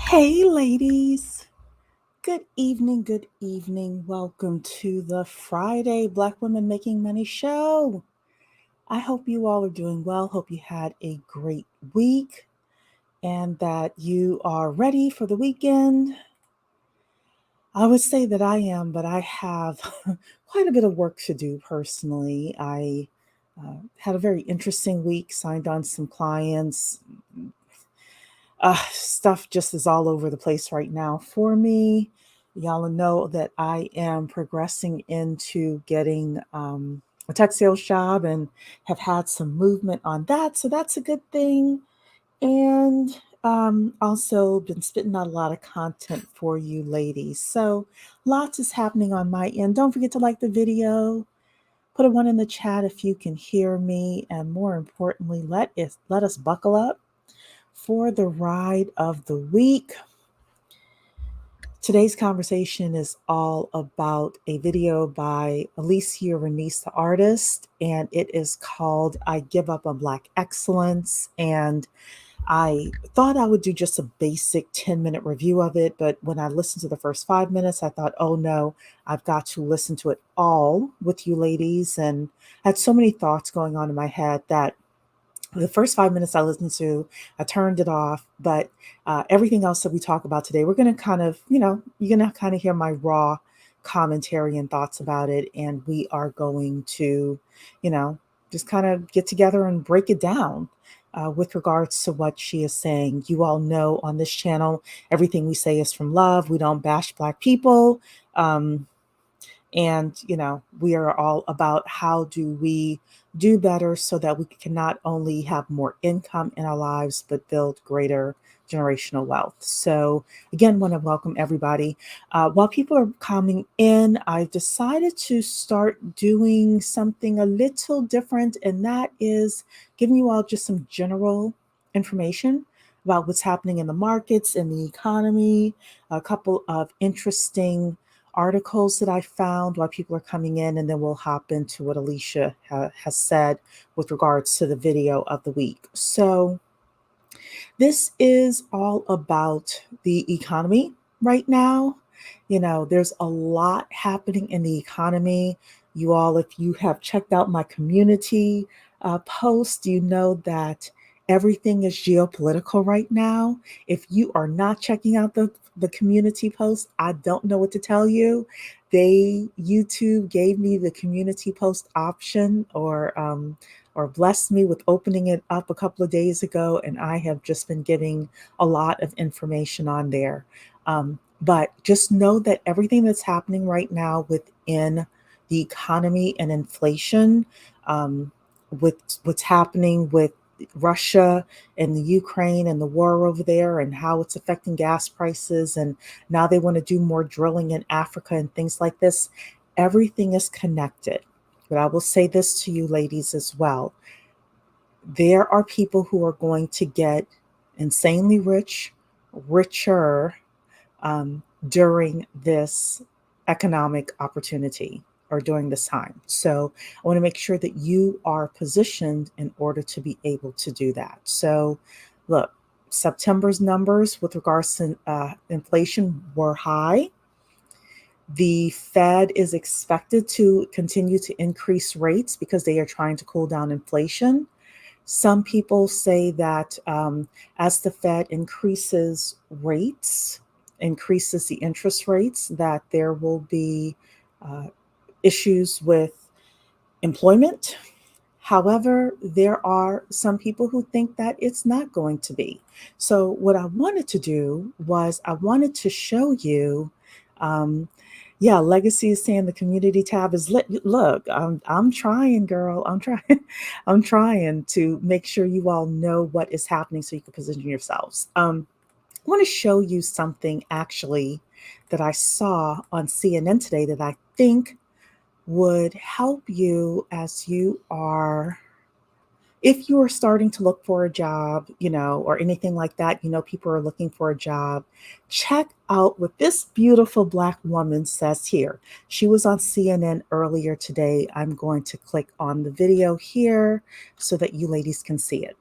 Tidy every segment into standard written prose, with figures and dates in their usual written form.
Hey, ladies. Good evening. Good evening. Welcome to the Friday Black Women Making Money show. I hope you all are doing well. Hope you had a great week and that you are ready for the weekend. I would say that I am, but I have quite a bit of work to do personally. I had a very interesting week, signed on some clients. Stuff just is all over the place right now for me. Y'all know that I am progressing into getting a tech sales job and have had some movement on that. So that's a good thing. And also been spitting out a lot of content for you ladies. So lots is happening on my end. Don't forget to like the video. Put a one in the chat if you can hear me. And more importantly, let us buckle up for the ride of the week. Today's conversation is all about a video by Alecia Renese the Artist, and it is called I Give Up on Black Excellence. And I thought I would do just a basic 10-minute review of it, but when I listened to the first 5 minutes, I thought, oh no, I've got to listen to it all with you ladies. And I had so many thoughts going on in my head that the first 5 minutes I listened to, I turned it off. But everything else that we talk about today, we're going to kind of, you're going to kind of hear my raw commentary and thoughts about it. And we are going to, just kind of get together and break it down. With regards to what she is saying, you all know on this channel, everything we say is from love. We don't bash Black people. And, we are all about how do we do better so that we can not only have more income in our lives, but build greater generational wealth. So again, want to welcome everybody. While people are coming in, I've decided to start doing something a little different, and that is giving you all just some general information about what's happening in the markets, in the economy, a couple of interesting articles that I found while people are coming in, and then we'll hop into what Alecia has said with regards to the video of the week. So this is all about the economy right now. There's a lot happening in the economy. You all, if you have checked out my community post, you know that everything is geopolitical right now. If you are not checking out the community post, I don't know what to tell you. YouTube gave me the community post option, or blessed me with opening it up a couple of days ago, and I have just been giving a lot of information on there. But just know that everything that's happening right now within the economy and inflation, with what's happening with Russia and the Ukraine and the war over there and how it's affecting gas prices. And now they want to do more drilling in Africa and things like this. Everything is connected. But I will say this to you ladies as well. There are people who are going to get insanely richer during this economic opportunity or during this time. So I want to make sure that you are positioned in order to be able to do that. So look, September's numbers with regards to inflation were high. The Fed is expected to continue to increase rates because they are trying to cool down inflation. Some people say that as the Fed increases the interest rates, that there will be issues with employment. However, there are some people who think that it's not going to be. So what I wanted to do was I wanted to show you, Legacy is saying the community tab is lit. Look, I'm trying, girl. I'm trying. I'm trying to make sure you all know what is happening so you can position yourselves. I want to show you something actually that I saw on CNN today that I think would help you as you are, if you are starting to look for a job, or anything like that, people are looking for a job. Check out what this beautiful Black woman says here. She was on CNN earlier today. I'm going to click on the video here so that you ladies can see it.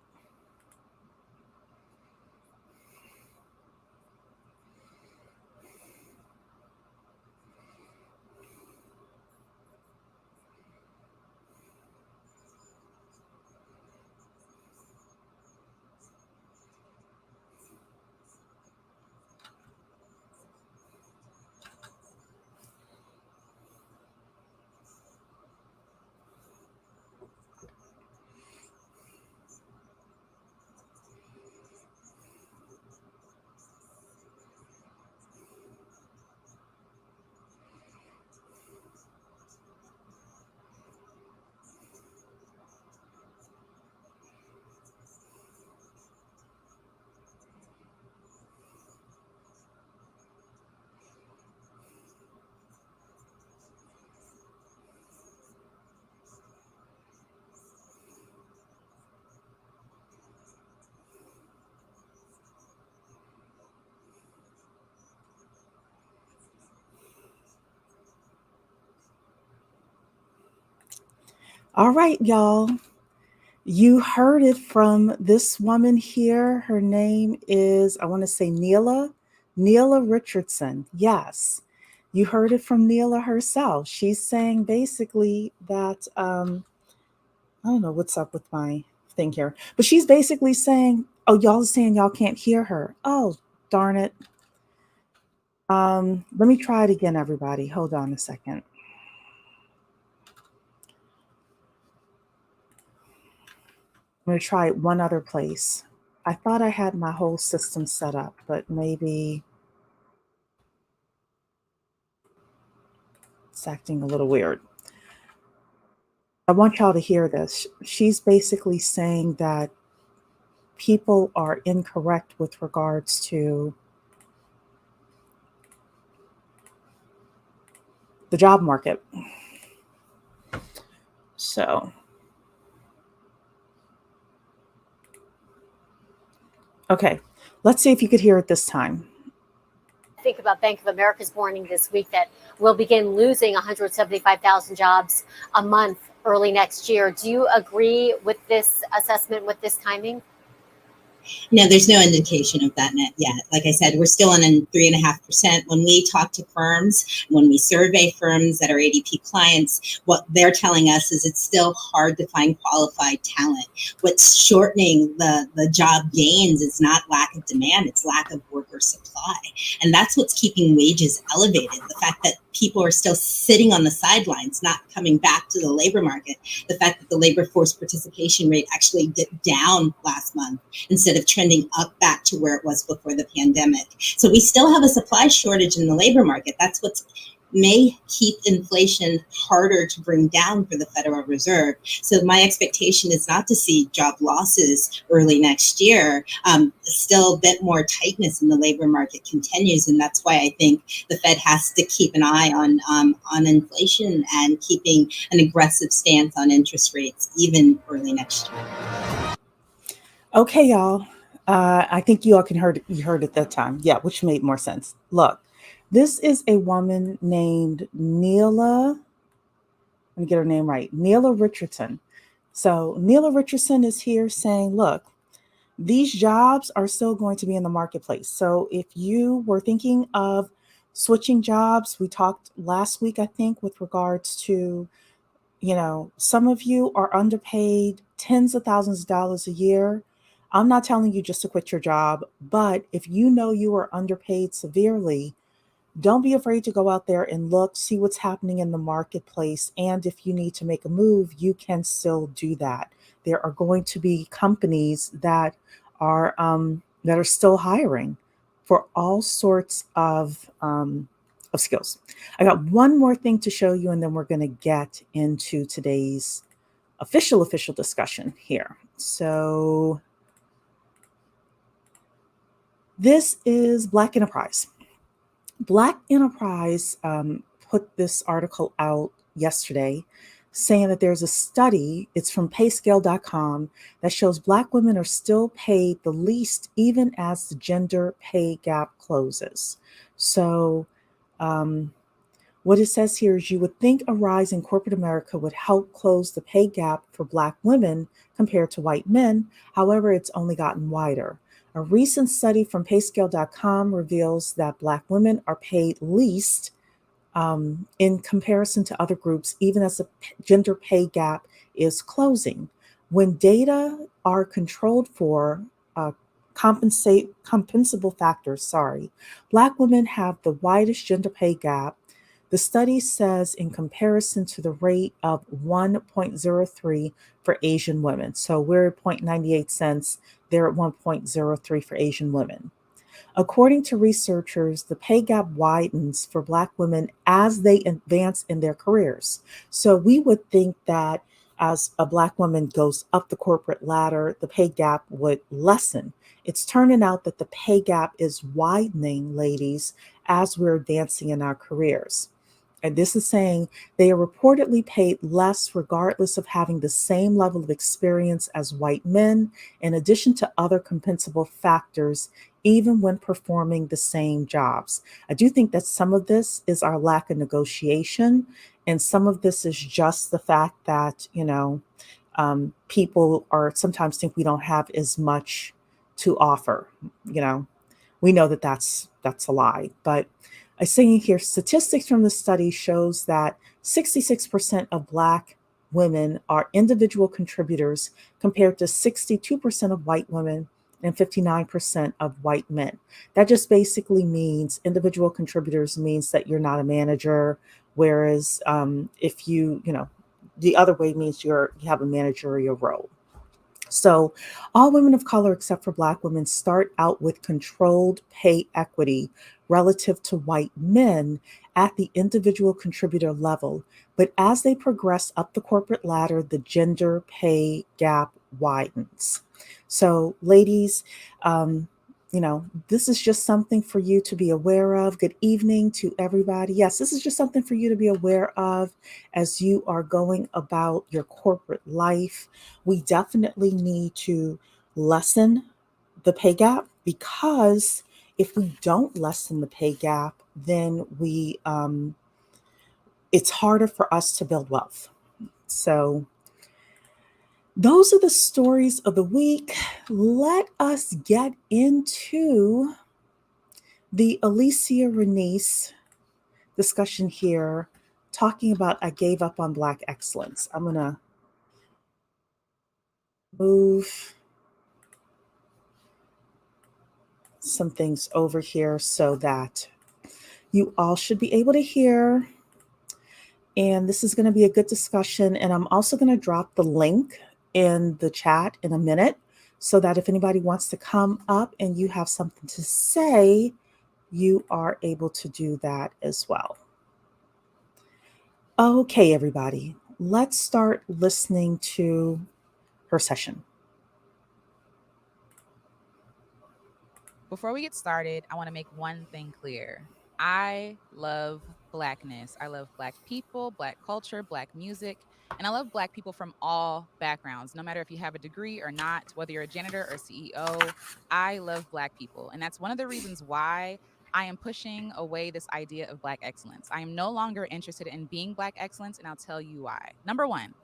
All right, y'all. You heard it from this woman here. Her name is, I want to say Nylah Richardson. Yes, you heard it from Nylah herself. She's saying basically that, I don't know what's up with my thing here, but she's basically saying, oh, y'all are saying y'all can't hear her. Oh, darn it. Let me try it again, everybody. Hold on a second. I'm going to try it one other place. I thought I had my whole system set up, but maybe it's acting a little weird. I want y'all to hear this. She's basically saying that people are incorrect with regards to the job market. So, okay, let's see if you could hear it this time. Think about Bank of America's warning this week that we'll begin losing 175,000 jobs a month early next year. Do you agree with this assessment, with this timing? No, there's no indication of that net yet. Like I said, we're still on 3.5%. When we talk to firms, when we survey firms that are ADP clients, what they're telling us is it's still hard to find qualified talent. What's shortening the job gains is not lack of demand, it's lack of worker supply. And that's what's keeping wages elevated. The fact that people are still sitting on the sidelines, not coming back to the labor market. The fact that the labor force participation rate actually dipped down last month instead of trending up back to where it was before the pandemic. So we still have a supply shortage in the labor market. That's what may keep inflation harder to bring down for the Federal Reserve. So my expectation is not to see job losses early next year. Still a bit more tightness in the labor market continues. And that's why I think the Fed has to keep an eye on inflation and keeping an aggressive stance on interest rates, even early next year. Okay, y'all. I think you all heard it that time. Yeah, which made more sense. Look, this is a woman named Nylah. Let me get her name right. Nylah Richardson. So Nylah Richardson is here saying, look, these jobs are still going to be in the marketplace. So if you were thinking of switching jobs, we talked last week, I think, with regards to, some of you are underpaid tens of thousands of dollars a year. I'm not telling you just to quit your job, but if you know you are underpaid severely, don't be afraid to go out there and look, see what's happening in the marketplace. And if you need to make a move, you can still do that. There are going to be companies that are still hiring for all sorts of skills. I got one more thing to show you, and then we're going to get into today's official discussion here. So this is Black Enterprise. Black Enterprise put this article out yesterday saying that there's a study, it's from payscale.com, that shows Black women are still paid the least even as the gender pay gap closes. So what it says here is you would think a rise in corporate America would help close the pay gap for Black women compared to white men. However, it's only gotten wider. A recent study from payscale.com reveals that Black women are paid least in comparison to other groups, even as the gender pay gap is closing. When data are controlled for compensable factors, Black women have the widest gender pay gap. The study says in comparison to the rate of 1.03 for Asian women. So we're at 0.98 cents, they're at 1.03 for Asian women. According to researchers, the pay gap widens for Black women as they advance in their careers. So we would think that as a Black woman goes up the corporate ladder, the pay gap would lessen. It's turning out that the pay gap is widening, ladies, as we're advancing in our careers. And this is saying they are reportedly paid less regardless of having the same level of experience as white men, in addition to other compensable factors, even when performing the same jobs. I do think that some of this is our lack of negotiation And some of this is just the fact that, people are sometimes think we don't have as much to offer. You know, we know that that's a lie. But I say here, statistics from the study shows that 66% of Black women are individual contributors compared to 62% of white women and 59% of white men. That just basically means individual contributors means that you're not a manager, whereas if the other way means you have a managerial role. So, all women of color except for Black women start out with controlled pay equity relative to white men at the individual contributor level. But as they progress up the corporate ladder, the gender pay gap widens. So, ladies, this is just something for you to be aware of. Good evening to everybody. Yes, this is just something for you to be aware of as you are going about your corporate life. We definitely need to lessen the pay gap, because if we don't lessen the pay gap, then it's harder for us to build wealth. So those are the stories of the week. Let us get into the Alecia Renese discussion here, talking about I gave up on Black excellence. I'm going to move some things over here so that you all should be able to hear. And this is going to be a good discussion. And I'm also going to drop the link in the chat in a minute so that if anybody wants to come up and you have something to say, you are able to do that as well. Okay, everybody, let's start listening to her session. Before we get started, I want to make one thing clear. I love Blackness. I love Black people, Black culture, Black music, and I love Black people from all backgrounds, no matter if you have a degree or not, whether you're a janitor or CEO. I love Black people. And that's one of the reasons why I am pushing away this idea of Black excellence. I am no longer interested in being Black excellence, and I'll tell you why. Number one,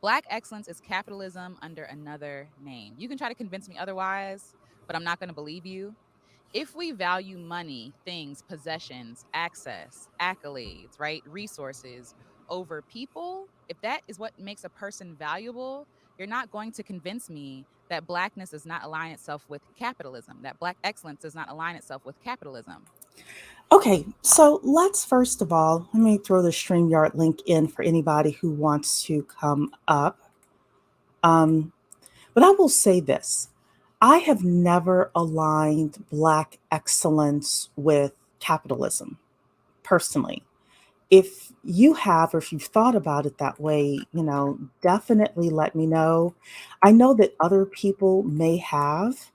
Black excellence is capitalism under another name. You can try to convince me otherwise, but I'm not going to believe you. If we value money, things, possessions, access, accolades, right, resources over people, if that is what makes a person valuable, you're not going to convince me that Blackness does not align itself with capitalism, that Black excellence does not align itself with capitalism. Okay, so let's first of all, let me throw the StreamYard link in for anybody who wants to come up. But I will say this. I have never aligned Black excellence with capitalism, personally. If you have, or if you've thought about it that way, definitely let me know. I know that other people may have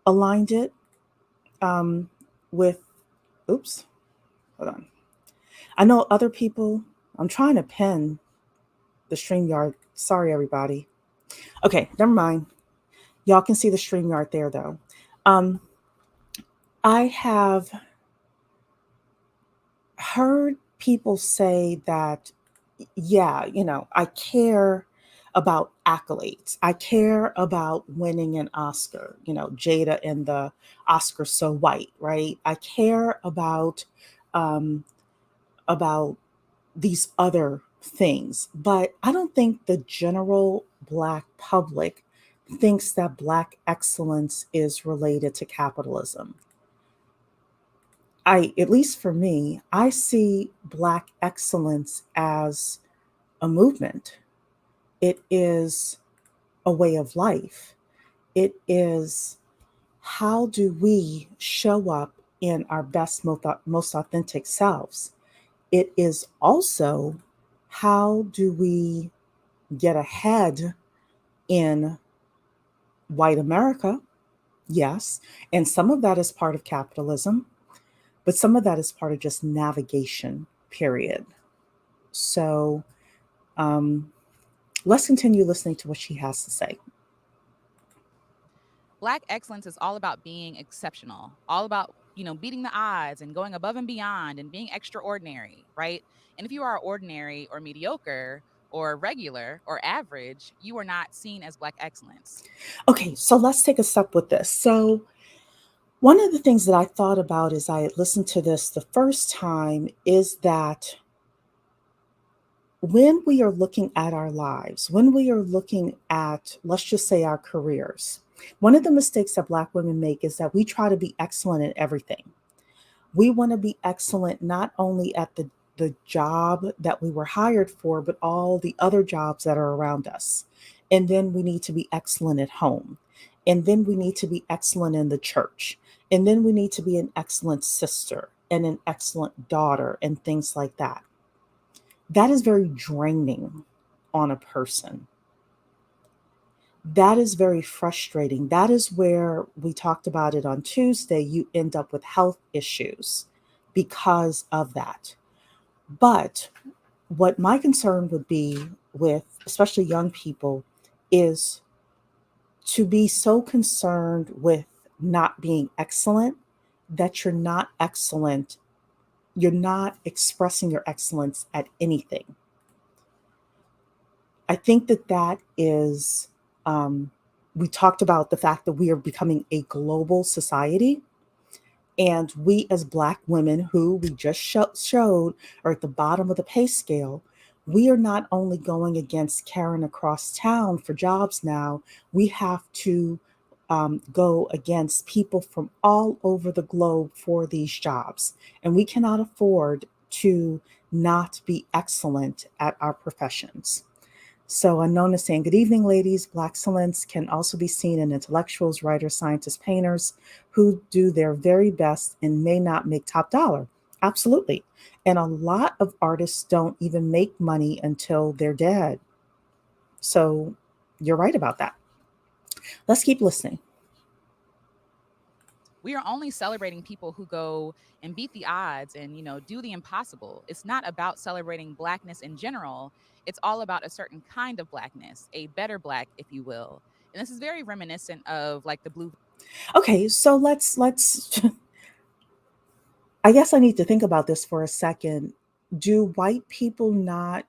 aligned it with, oops, hold on. I know other people, I'm trying to pin the StreamYard. Sorry, everybody. Okay, never mind. Y'all can see the StreamYard there, though. I have heard people say that, yeah, I care about accolades. I care about winning an Oscar, Jada and the Oscar So White, right? I care about these other things, but I don't think the general Black public thinks that Black excellence is related to capitalism. At least for me, I see Black excellence as a movement. It is a way of life. It is, how do we show up in our best, most authentic selves? It is also, how do we get ahead in white America? Yes. And some of that is part of capitalism, but some of that is part of just navigation, period. So let's continue listening to what she has to say. Black excellence is all about being exceptional, all about beating the odds and going above and beyond and being extraordinary, right? And if you are ordinary or mediocre or regular or average, you are not seen as Black excellence. Okay, so let's take a step with this. So, one of the things that I thought about as I listened to this the first time is that when we are looking at our lives, when we are looking at, let's just say, our careers, one of the mistakes that Black women make is that we try to be excellent at everything. We want to be excellent not only at the job that we were hired for, but all the other jobs that are around us. And then we need to be excellent at home. And then we need to be excellent in the church. And then we need to be an excellent sister and an excellent daughter and things like that. That is very draining on a person. That is very frustrating. That is where we talked about it on Tuesday. You end up with health issues because of that. But what my concern would be with, especially young people, is to be so concerned with not being excellent that you're not excellent. You're not expressing your excellence at anything. I think that is, we talked about the fact that we are becoming a global society. And we, as Black women, who we just showed are at the bottom of the pay scale, we are not only going against Karen across town for jobs now, we have to go against people from all over the globe for these jobs. And we cannot afford to not be excellent at our professions. So unknown is saying, good evening, ladies. Black excellence can also be seen in intellectuals, writers, scientists, painters who do their very best and may not make top dollar. Absolutely. And a lot of artists don't even make money until they're dead. So you're right about that. Let's keep listening. We are only celebrating people who go and beat the odds and, do the impossible. It's not about celebrating Blackness in general. It's all about a certain kind of Blackness, a better Black, if you will. And this is very reminiscent of like the blue. Okay, so let's I guess I need to think about this for a second. Do white people not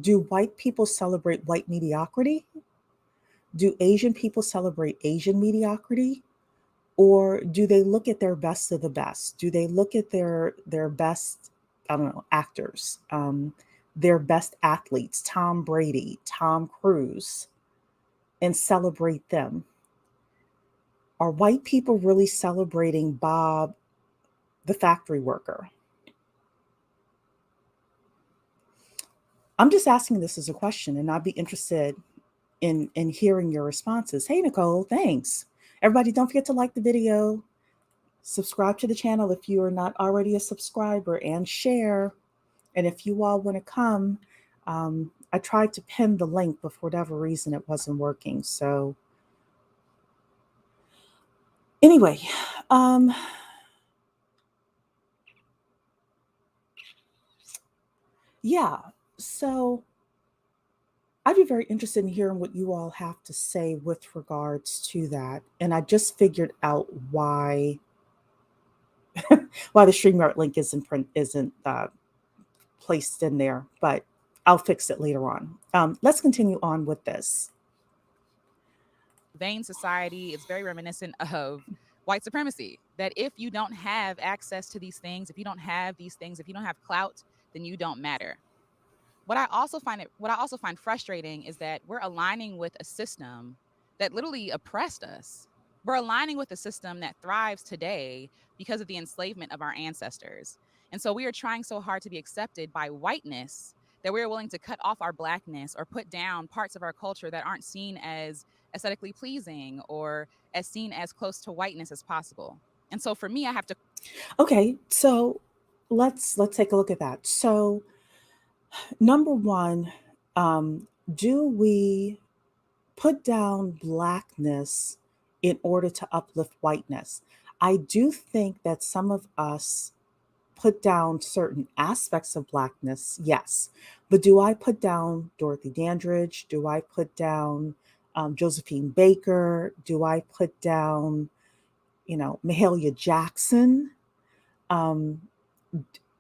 do white people celebrate white mediocrity? Do Asian people celebrate Asian mediocrity? Or do they look at their best of the best? Do they look at their best, I don't know, actors, their best athletes, Tom Brady, Tom Cruise, and celebrate them? Are white people really celebrating Bob, the factory worker? I'm just asking this as a question, and I'd be interested in hearing your responses. Hey, Nicole, thanks. Everybody, don't forget to like the video, subscribe to the channel if you are not already a subscriber, and share. And if you all want to come, I tried to pin the link, but for whatever reason, it wasn't working. So anyway, yeah, so I'd be very interested in hearing what you all have to say with regards to that. And I just figured out why why the StreamYard link isn't placed in there, but I'll fix it later on. Let's continue on with this. Vain society is very reminiscent of white supremacy. That if you don't have access to these things, if you don't have these things, if you don't have clout, then you don't matter. What I also find frustrating is that we're aligning with a system that literally oppressed us. We're aligning with a system that thrives today because of the enslavement of our ancestors. And so we are trying so hard to be accepted by whiteness that we are willing to cut off our Blackness or put down parts of our culture that aren't seen as aesthetically pleasing or as seen as close to whiteness as possible. And so for me, I have to. Okay, so let's take a look at that. So number one, do we put down Blackness in order to uplift whiteness? I do think that some of us put down certain aspects of Blackness, yes. But do I put down Dorothy Dandridge? Do I put down Josephine Baker? Do I put down, Mahalia Jackson? Um,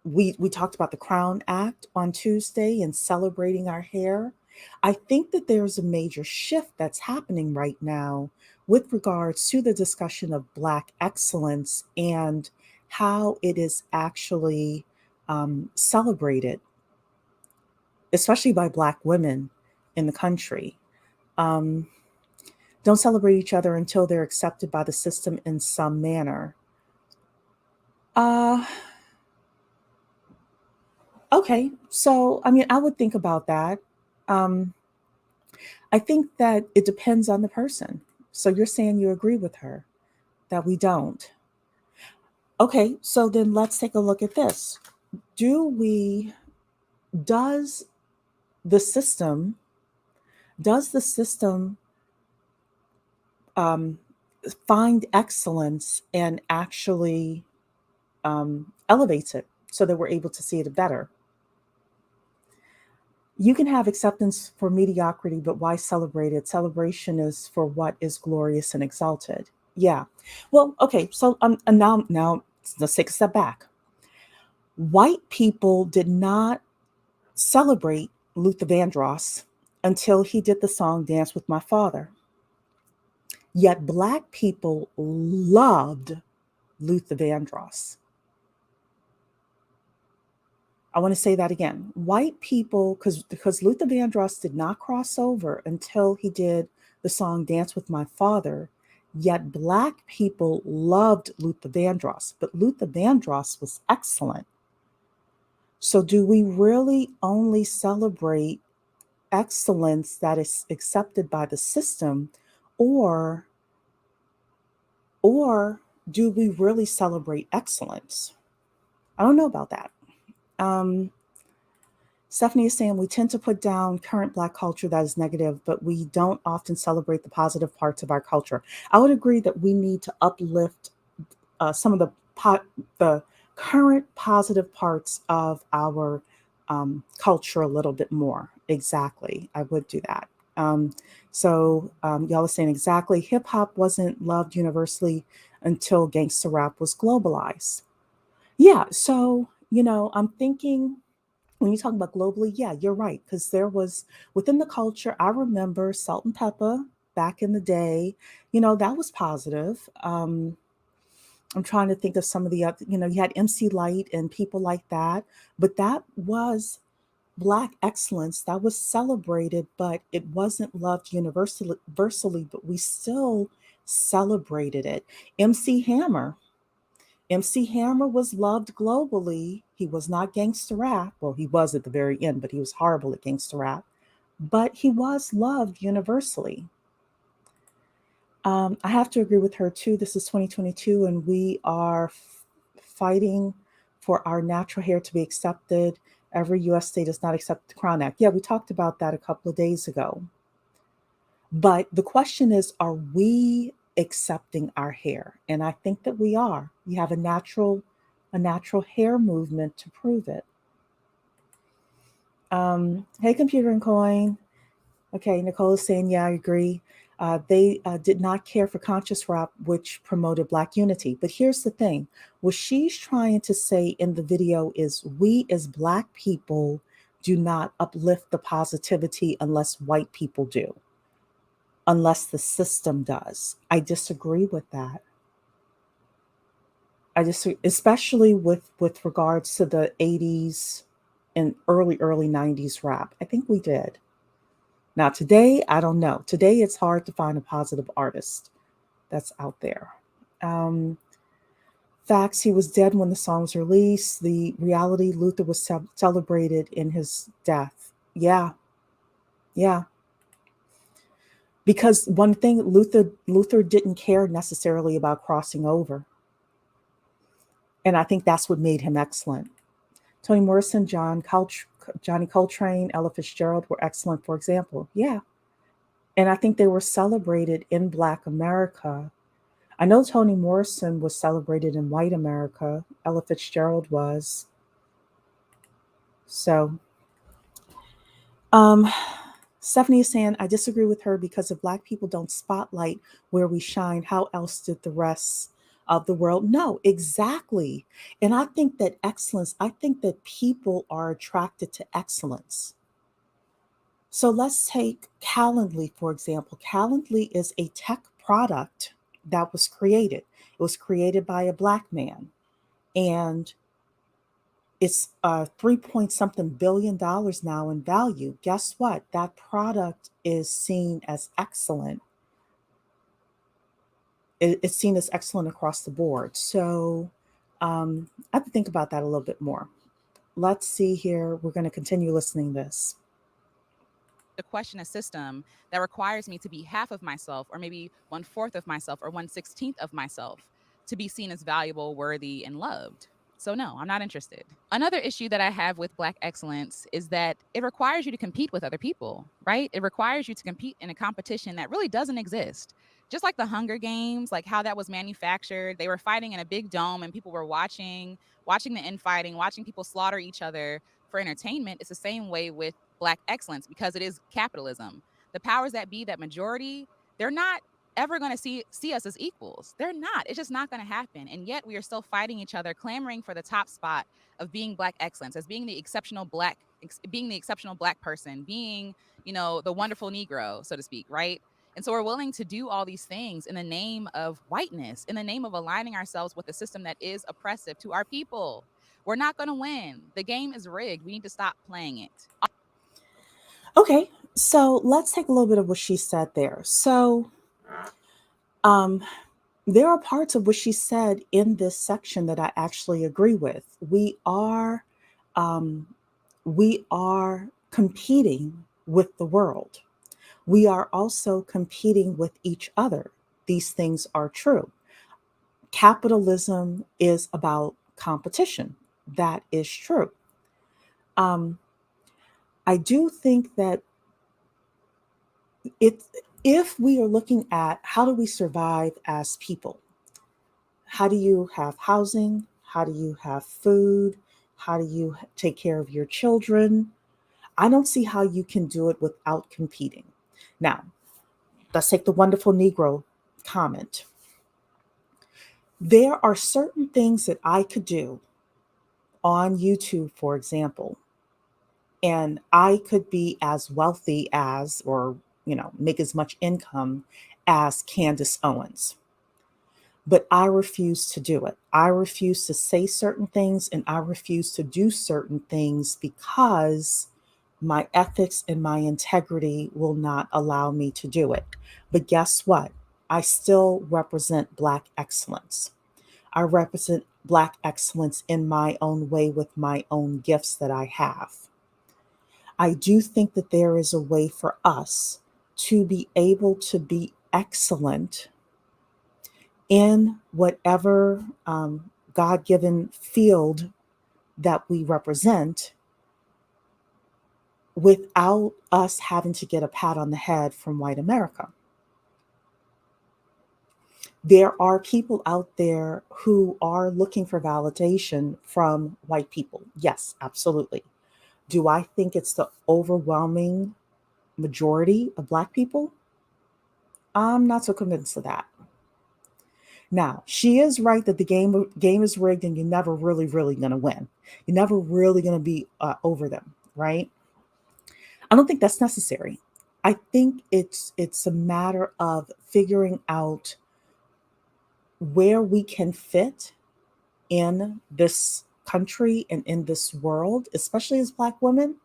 we talked about the Crown Act on Tuesday and celebrating our hair. I think that there's a major shift that's happening right now with regards to the discussion of Black excellence and how it is actually celebrated, especially by Black women in the country. Um, don't celebrate each other until they're accepted by the system in some manner. Uh, okay, so I mean, I would think about that. Um, I think that it depends on the person. So you're saying you agree with her that we don't. Okay, so then let's take a look at this. Do we, does the system, does the system um, find excellence and actually elevates it so that we're able to see it better? You can have acceptance for mediocrity, but why celebrate it? Celebration is for what is glorious and exalted. Yeah. Well, okay. So and now let's take a step back. White people did not celebrate Luther Vandross until he did the song "Dance with My Father." Yet Black people loved Luther Vandross. I want to say that again. White people, because Luther Vandross did not cross over until he did the song "Dance with My Father," yet Black people loved Luther Vandross, but Luther Vandross was excellent. So do we really only celebrate excellence that is accepted by the system, or or do we really celebrate excellence? I don't know about that. Um, Stephanie is saying we tend to put down current Black culture that is negative, but we don't often celebrate the positive parts of our culture. I would agree that we need to uplift some of the current positive parts of our culture a little bit more. Exactly, I would do that. Y'all are saying exactly. Hip hop wasn't loved universally until gangster rap was globalized. Yeah, so I'm thinking when you talk about globally, yeah, you're right. Because there was within the culture, I remember Salt and Pepper back in the day, that was positive. I'm trying to think of some of the other, you had MC Light and people like that, but that was Black excellence that was celebrated, but it wasn't loved universally, but we still celebrated it. MC Hammer. MC Hammer was loved globally. He was not gangster rap. Well, he was at the very end, but he was horrible at gangster rap. But he was loved universally. I have to agree with her too. This is 2022, and we are fighting for our natural hair to be accepted. Every US state does not accept the Crown Act. Yeah, we talked about that a couple of days ago. But the question is, are we accepting our hair? And I think that we are. We have a natural hair movement to prove it. Hey, Computer and Coin. Okay, Nicole is saying, yeah, I agree. They did not care for conscious rap, which promoted Black unity. But here's the thing. What she's trying to say in the video is we as Black people do not uplift the positivity unless white people do, unless the system does. I disagree with that. I just, especially with regards to the 80s and early 90s rap. I think we did. Now, today, I don't know. Today, it's hard to find a positive artist that's out there. Facts, he was dead when the song was released. The reality, Luther was celebrated in his death. Yeah. Yeah. Because one thing, Luther didn't care necessarily about crossing over. And I think that's what made him excellent. Toni Morrison, Johnny Coltrane, Ella Fitzgerald were excellent, for example. Yeah. And I think they were celebrated in Black America. I know Toni Morrison was celebrated in white America. Ella Fitzgerald was. So, Stephanie is saying, I disagree with her because if Black people don't spotlight where we shine, how else did the rest of the world. No, exactly. And I think that excellence, I think that people are attracted to excellence. So let's take Calendly, for example. Calendly is a tech product that was created. It was created by a Black man. And it's 3 point something billion dollars now in value. Guess what? That product is seen as excellent. It's seen as excellent across the board. So I have to think about that a little bit more. Let's see here. We're going to continue listening to this. To question a system that requires me to be half of myself, or maybe 1/4 of myself, or 1/16 of myself to be seen as valuable, worthy, and loved. So, no, I'm not interested. Another issue that I have with Black excellence is that it requires you to compete with other people, right? It requires you to compete in a competition that really doesn't exist. Just like the Hunger Games, like how that was manufactured, they were fighting in a big dome and people were watching the infighting, watching people slaughter each other for entertainment. It's the same way with Black excellence, because it is capitalism. The powers that be, that majority, they're not ever going to see us as equals. They're not. It's just not going to happen. And yet we are still fighting each other, clamoring for the top spot of being Black excellence, as being the exceptional Black, being the exceptional Black person, being, the wonderful Negro, so to speak, right? And so we're willing to do all these things in the name of whiteness, in the name of aligning ourselves with a system that is oppressive to our people. We're not going to win. The game is rigged. We need to stop playing it. Okay, so let's take a little bit of what she said there. So um, there are parts of what she said in this section that I actually agree with. Um, we are competing with the world. We are also competing with each other. These things are true. Capitalism is about competition. That is true. Um, I do think that it, if we are looking at how do we survive as people, how do you have housing? How do you have food? How do you take care of your children? I don't see how you can do it without competing. Now, let's take the wonderful Negro comment. There are certain things that I could do on YouTube, for example, and I could be as wealthy as, or, make as much income as Candace Owens. But I refuse to do it. I refuse to say certain things and I refuse to do certain things because my ethics and my integrity will not allow me to do it. But guess what? I still represent Black excellence. I represent Black excellence in my own way with my own gifts that I have. I do think that there is a way for us to be able to be excellent in whatever God given field that we represent without us having to get a pat on the head from white America. There are people out there who are looking for validation from white people. Yes, absolutely. Do I think it's the overwhelming majority of Black people? I'm not so convinced of that. Now, she is right that the game is rigged and you're never really, really going to win. You're never really going to be over them, right? I don't think that's necessary. I think it's a matter of figuring out where we can fit in this country and in this world, especially as Black women,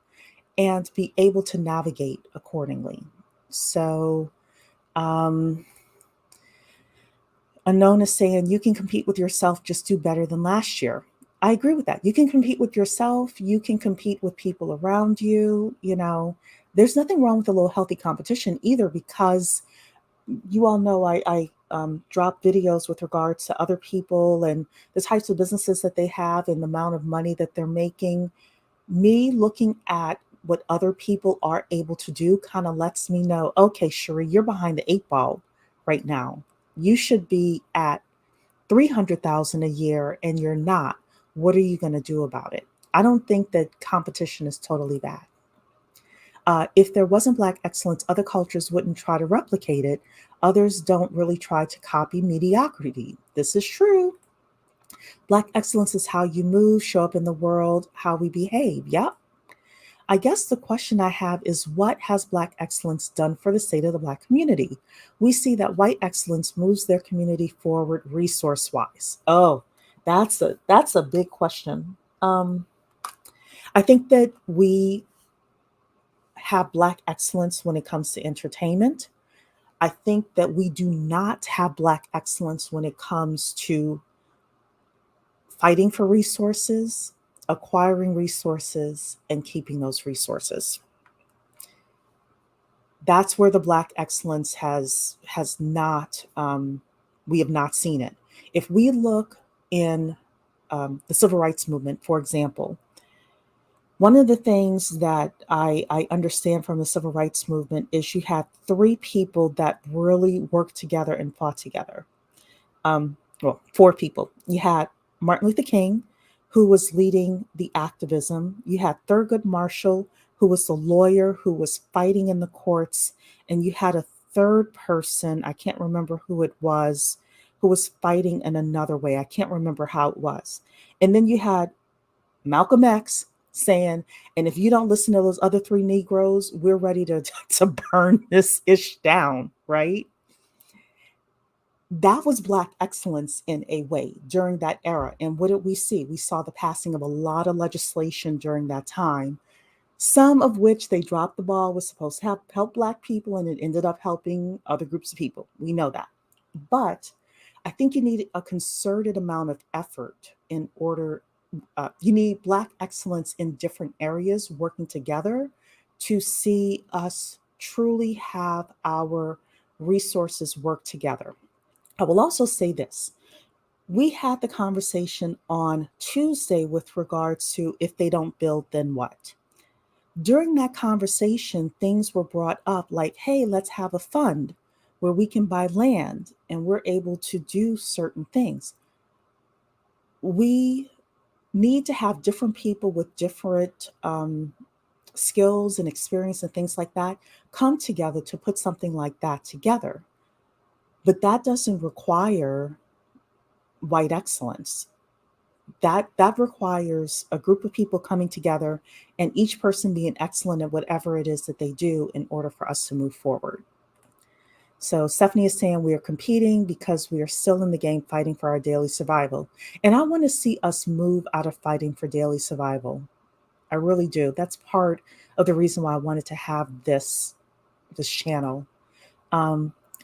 and be able to navigate accordingly. So, Unknown is saying you can compete with yourself, just do better than last year. I agree with that. You can compete with yourself. You can compete with people around you. There's nothing wrong with a little healthy competition either, because you all know I drop videos with regards to other people and the types of businesses that they have and the amount of money that they're making. Me looking at what other people are able to do kind of lets me know, okay, Cherie, you're behind the 8 ball right now. You should be at 300,000 a year and you're not. What are you going to do about it? I don't think that competition is totally bad. If there wasn't Black excellence, other cultures wouldn't try to replicate it. Others don't really try to copy mediocrity. This is true. Black excellence is how you move, show up in the world, how we behave. Yep. I guess the question I have is, what has Black excellence done for the state of the Black community? We see that white excellence moves their community forward resource wise. Oh, that's a big question. I think that we have Black excellence when it comes to entertainment. I think that we do not have Black excellence when it comes to fighting for resources, acquiring resources, and keeping those resources. That's where the Black excellence has not, we have not seen it. If we look in the civil rights movement, for example, one of the things that I understand from the civil rights movement is you had three people that really worked together and fought together. Well, four people. You had Martin Luther King, who was leading the activism. You had Thurgood Marshall, who was the lawyer who was fighting in the courts. And you had a third person, I can't remember who it was, who was fighting in another way. I can't remember how it was. And then you had Malcolm X saying, and if you don't listen to those other three Negroes, we're ready to burn this ish down, right? That was Black excellence in a way during that era. And what did we see? We saw the passing of a lot of legislation during that time, some of which they dropped the ball, was supposed to help Black people, and it ended up helping other groups of people. We know that. But I think you need a concerted amount of effort in order, you need Black excellence in different areas working together to see us truly have our resources work together. I will also say this. We had the conversation on Tuesday with regards to if they don't build, then what? During that conversation, things were brought up like, hey, let's have a fund where we can buy land and we're able to do certain things. We need to have different people with different skills and experience and things like that come together to put something like that together. But that doesn't require white excellence. That requires a group of people coming together and each person being excellent at whatever it is that they do in order for us to move forward. So Stephanie is saying we are competing because we are still in the game fighting for our daily survival. And I want to see us move out of fighting for daily survival. I really do. That's part of the reason why I wanted to have this channel.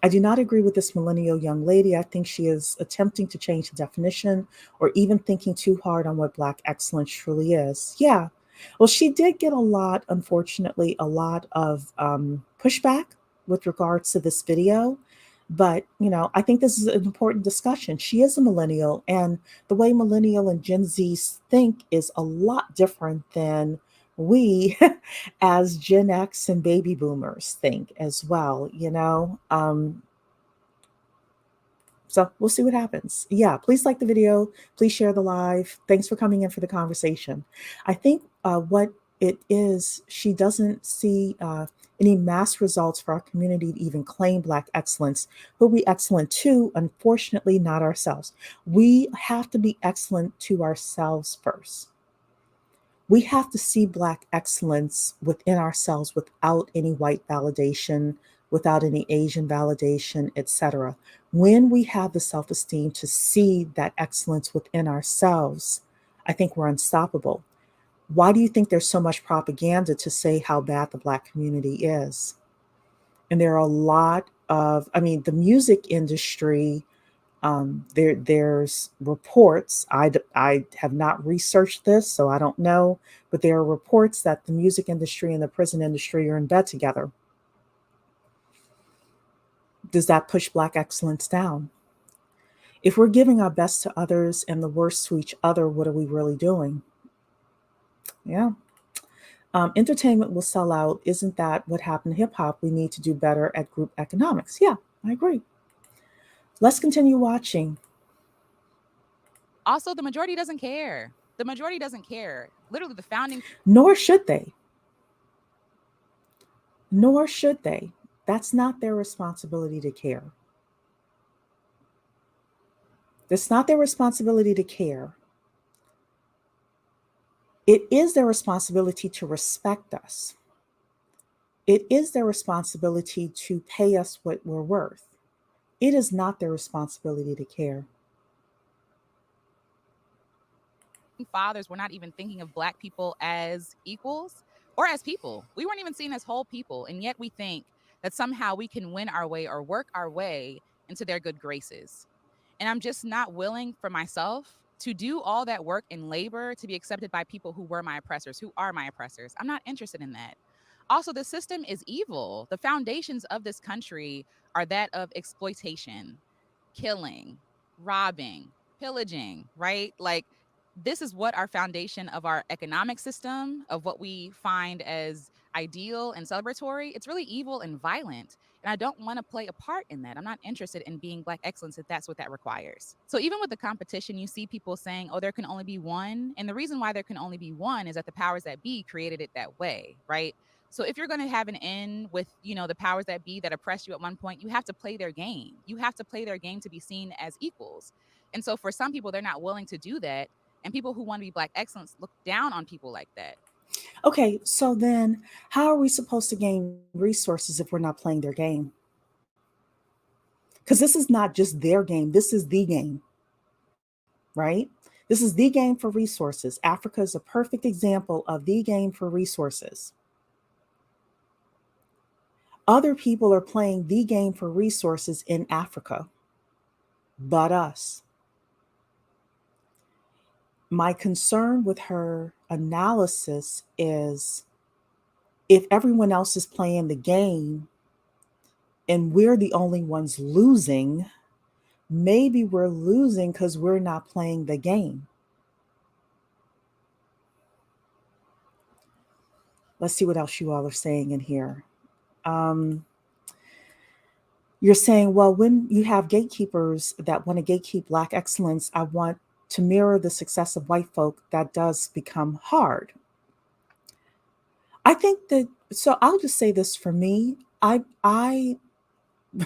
I do not agree with this millennial young lady. I think she is attempting to change the definition or even thinking too hard on what Black excellence truly is. Yeah. Well, she did get unfortunately, a lot of pushback with regards to this video. But, I think this is an important discussion. She is a millennial, and the way millennial and Gen Zs think is a lot different than we as Gen X and baby boomers think as well, So we'll see what happens. Yeah, please like the video. Please share the live. Thanks for coming in for the conversation. I think what it is, she doesn't see any mass results for our community to even claim Black excellence. Who'll be excellent too? Unfortunately, not ourselves. We have to be excellent to ourselves first. We have to see Black excellence within ourselves without any white validation, without any Asian validation, etc. When we have the self-esteem to see that excellence within ourselves, I think we're unstoppable. Why do you think there's so much propaganda to say how bad the Black community is? And there are a lot of, the music industry, there's reports. I have not researched this, so I don't know, but there are reports that the music industry and the prison industry are in bed together. Does that push Black excellence down? If we're giving our best to others and the worst to each other, what are we really doing? Yeah. Entertainment will sell out. Isn't that what happened to hip hop? We need to do better at group economics. Yeah, I agree. Let's continue watching. Also, the majority doesn't care. The majority doesn't care. Literally, the founding. Nor should they. Nor should they. That's not their responsibility to care. It's not their responsibility to care. It is their responsibility to respect us. It is their responsibility to pay us what we're worth. It is not their responsibility to care. Fathers were not even thinking of Black people as equals or as people. We weren't even seen as whole people. And yet we think that somehow we can win our way or work our way into their good graces. And I'm just not willing for myself to do all that work and labor to be accepted by people who were my oppressors, who are my oppressors. I'm not interested in that. Also, the system is evil. The foundations of this country are that of exploitation, killing, robbing, pillaging, right? Like, this is what our foundation of our economic system, of what we find as ideal and celebratory, it's really evil and violent. And I don't want to play a part in that. I'm not interested in being Black excellence if that's what that requires. So even with the competition, you see people saying, oh, there can only be one. And the reason why there can only be one is that the powers that be created it that way, right? So if you're going to have an end with, the powers that be that oppressed you at one point, you have to play their game. You have to play their game to be seen as equals. And so for some people, they're not willing to do that. And people who want to be Black excellence look down on people like that. Okay, so then how are we supposed to gain resources if we're not playing their game? Because this is not just their game, this is the game, right? This is the game for resources. Africa is a perfect example of the game for resources. Other people are playing the game for resources in Africa, but us. My concern with her analysis is if everyone else is playing the game and we're the only ones losing, maybe we're losing because we're not playing the game. Let's see what else you all are saying in here. You're saying, well, when you have gatekeepers that want to gatekeep Black excellence, I want to mirror the success of white folk. That does become hard. I think that, so I'll just say this for me. I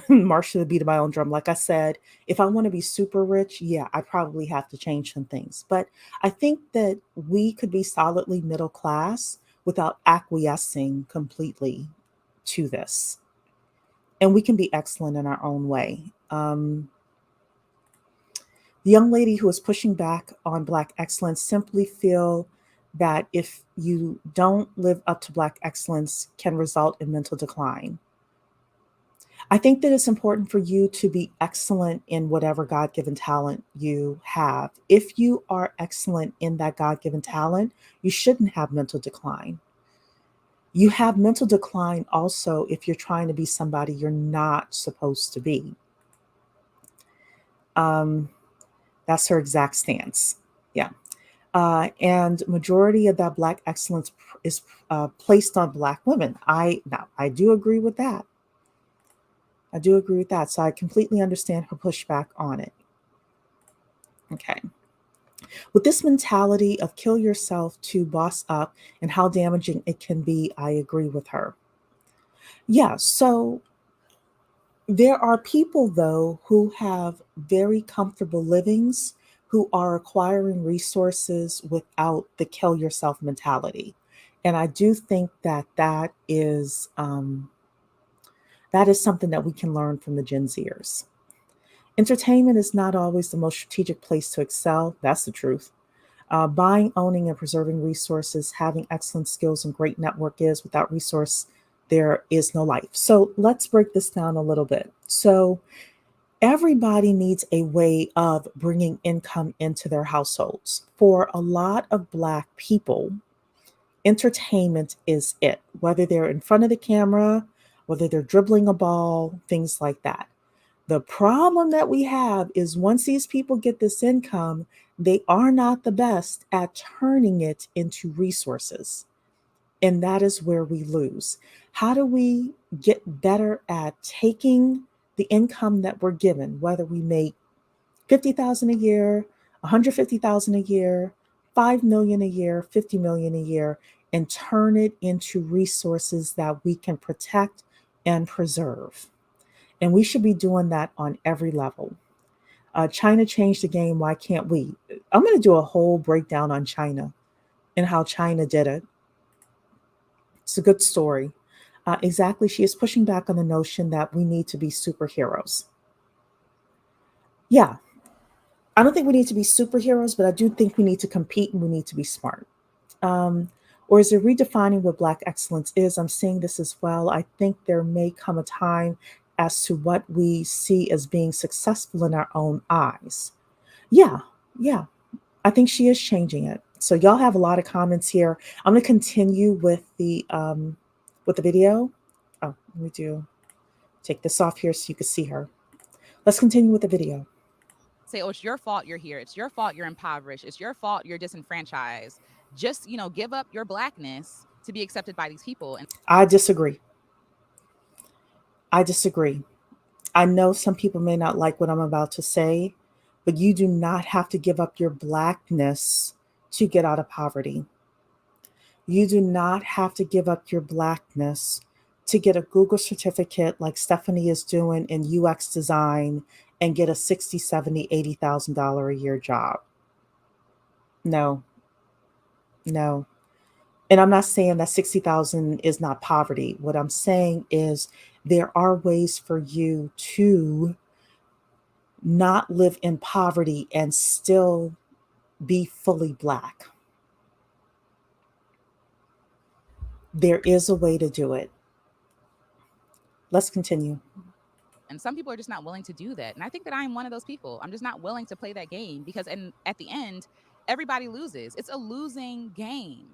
march to the beat of my own drum. Like I said, if I want to be super rich, yeah, I probably have to change some things. But I think that we could be solidly middle class without acquiescing completely to this. And we can be excellent in our own way. The young lady who is pushing back on Black excellence simply feel that if you don't live up to Black excellence can result in mental decline. I think that it's important for you to be excellent in whatever God-given talent you have. If you are excellent in that God-given talent, you shouldn't have mental decline. You have mental decline also if you're trying to be somebody you're not supposed to be. That's her exact stance. Yeah. And majority of that Black excellence is placed on Black women. I do agree with that. I do agree with that. So I completely understand her pushback on it. Okay. With this mentality of kill yourself to boss up and how damaging it can be, I agree with her. Yeah, so there are people, though, who have very comfortable livings who are acquiring resources without the kill yourself mentality. And I do think that that is something that we can learn from the Gen Zers. Entertainment is not always the most strategic place to excel. That's the truth. Buying, owning, and preserving resources, having excellent skills and great network is. Without resource, there is no life. So let's break this down a little bit. So everybody needs a way of bringing income into their households. For a lot of Black people, entertainment is it, whether they're in front of the camera, whether they're dribbling a ball, things like that. The problem that we have is once these people get this income, they are not the best at turning it into resources. And that is where we lose. How do we get better at taking the income that we're given, whether we make $50,000 a year, $150,000 a year, $5 million a year, $50 million a year, and turn it into resources that we can protect, and preserve. And we should be doing that on every level. China changed the game. Why can't we? I'm going to do a whole breakdown on China and how China did it. It's a good story. Exactly. She is pushing back on the notion that we need to be superheroes. Yeah, I don't think we need to be superheroes, but I do think we need to compete and we need to be smart. Um, or is it redefining what Black excellence is? I'm seeing this as well. I think there may come a time as to what we see as being successful in our own eyes. Yeah, yeah. I think she is changing it. So y'all have a lot of comments here. I'm going to continue with the video. Oh, let me take this off here so you can see her. Let's continue with the video. Say, oh, it's your fault you're here. It's your fault you're impoverished. It's your fault you're disenfranchised. Just, give up your Blackness to be accepted by these people. And I disagree. I disagree. I know some people may not like what I'm about to say, but you do not have to give up your Blackness to get out of poverty. You do not have to give up your Blackness to get a Google certificate like Stephanie is doing in UX design and get a $60,000, $70,000, $80,000 a year job. No, no. And I'm not saying that 60,000 is not poverty. What I'm saying is there are ways for you to not live in poverty and still be fully Black. There is a way to do it. Let's continue. And some people are just not willing to do that. And I think that I am one of those people. I'm just not willing to play that game because at the end, everybody loses. It's a losing game.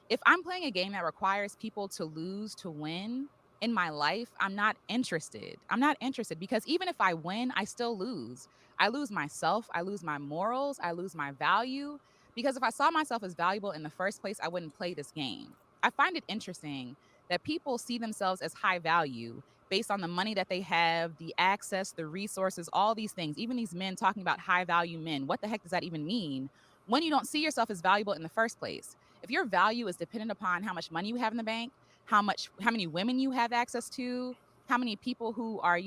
If I'm playing a game that requires people to lose to win in my life, I'm not interested. I'm not interested because even if I win, I still lose. I lose myself. I lose my morals. I lose my value. Because if I saw myself as valuable in the first place, I wouldn't play this game. I find it interesting that people see themselves as high value based on the money that they have, the access, the resources, all these things. Even these men talking about high value men. What the heck does that even mean when you don't see yourself as valuable in the first place? If your value is dependent upon how much money you have in the bank, how many women you have access to, how many people who are,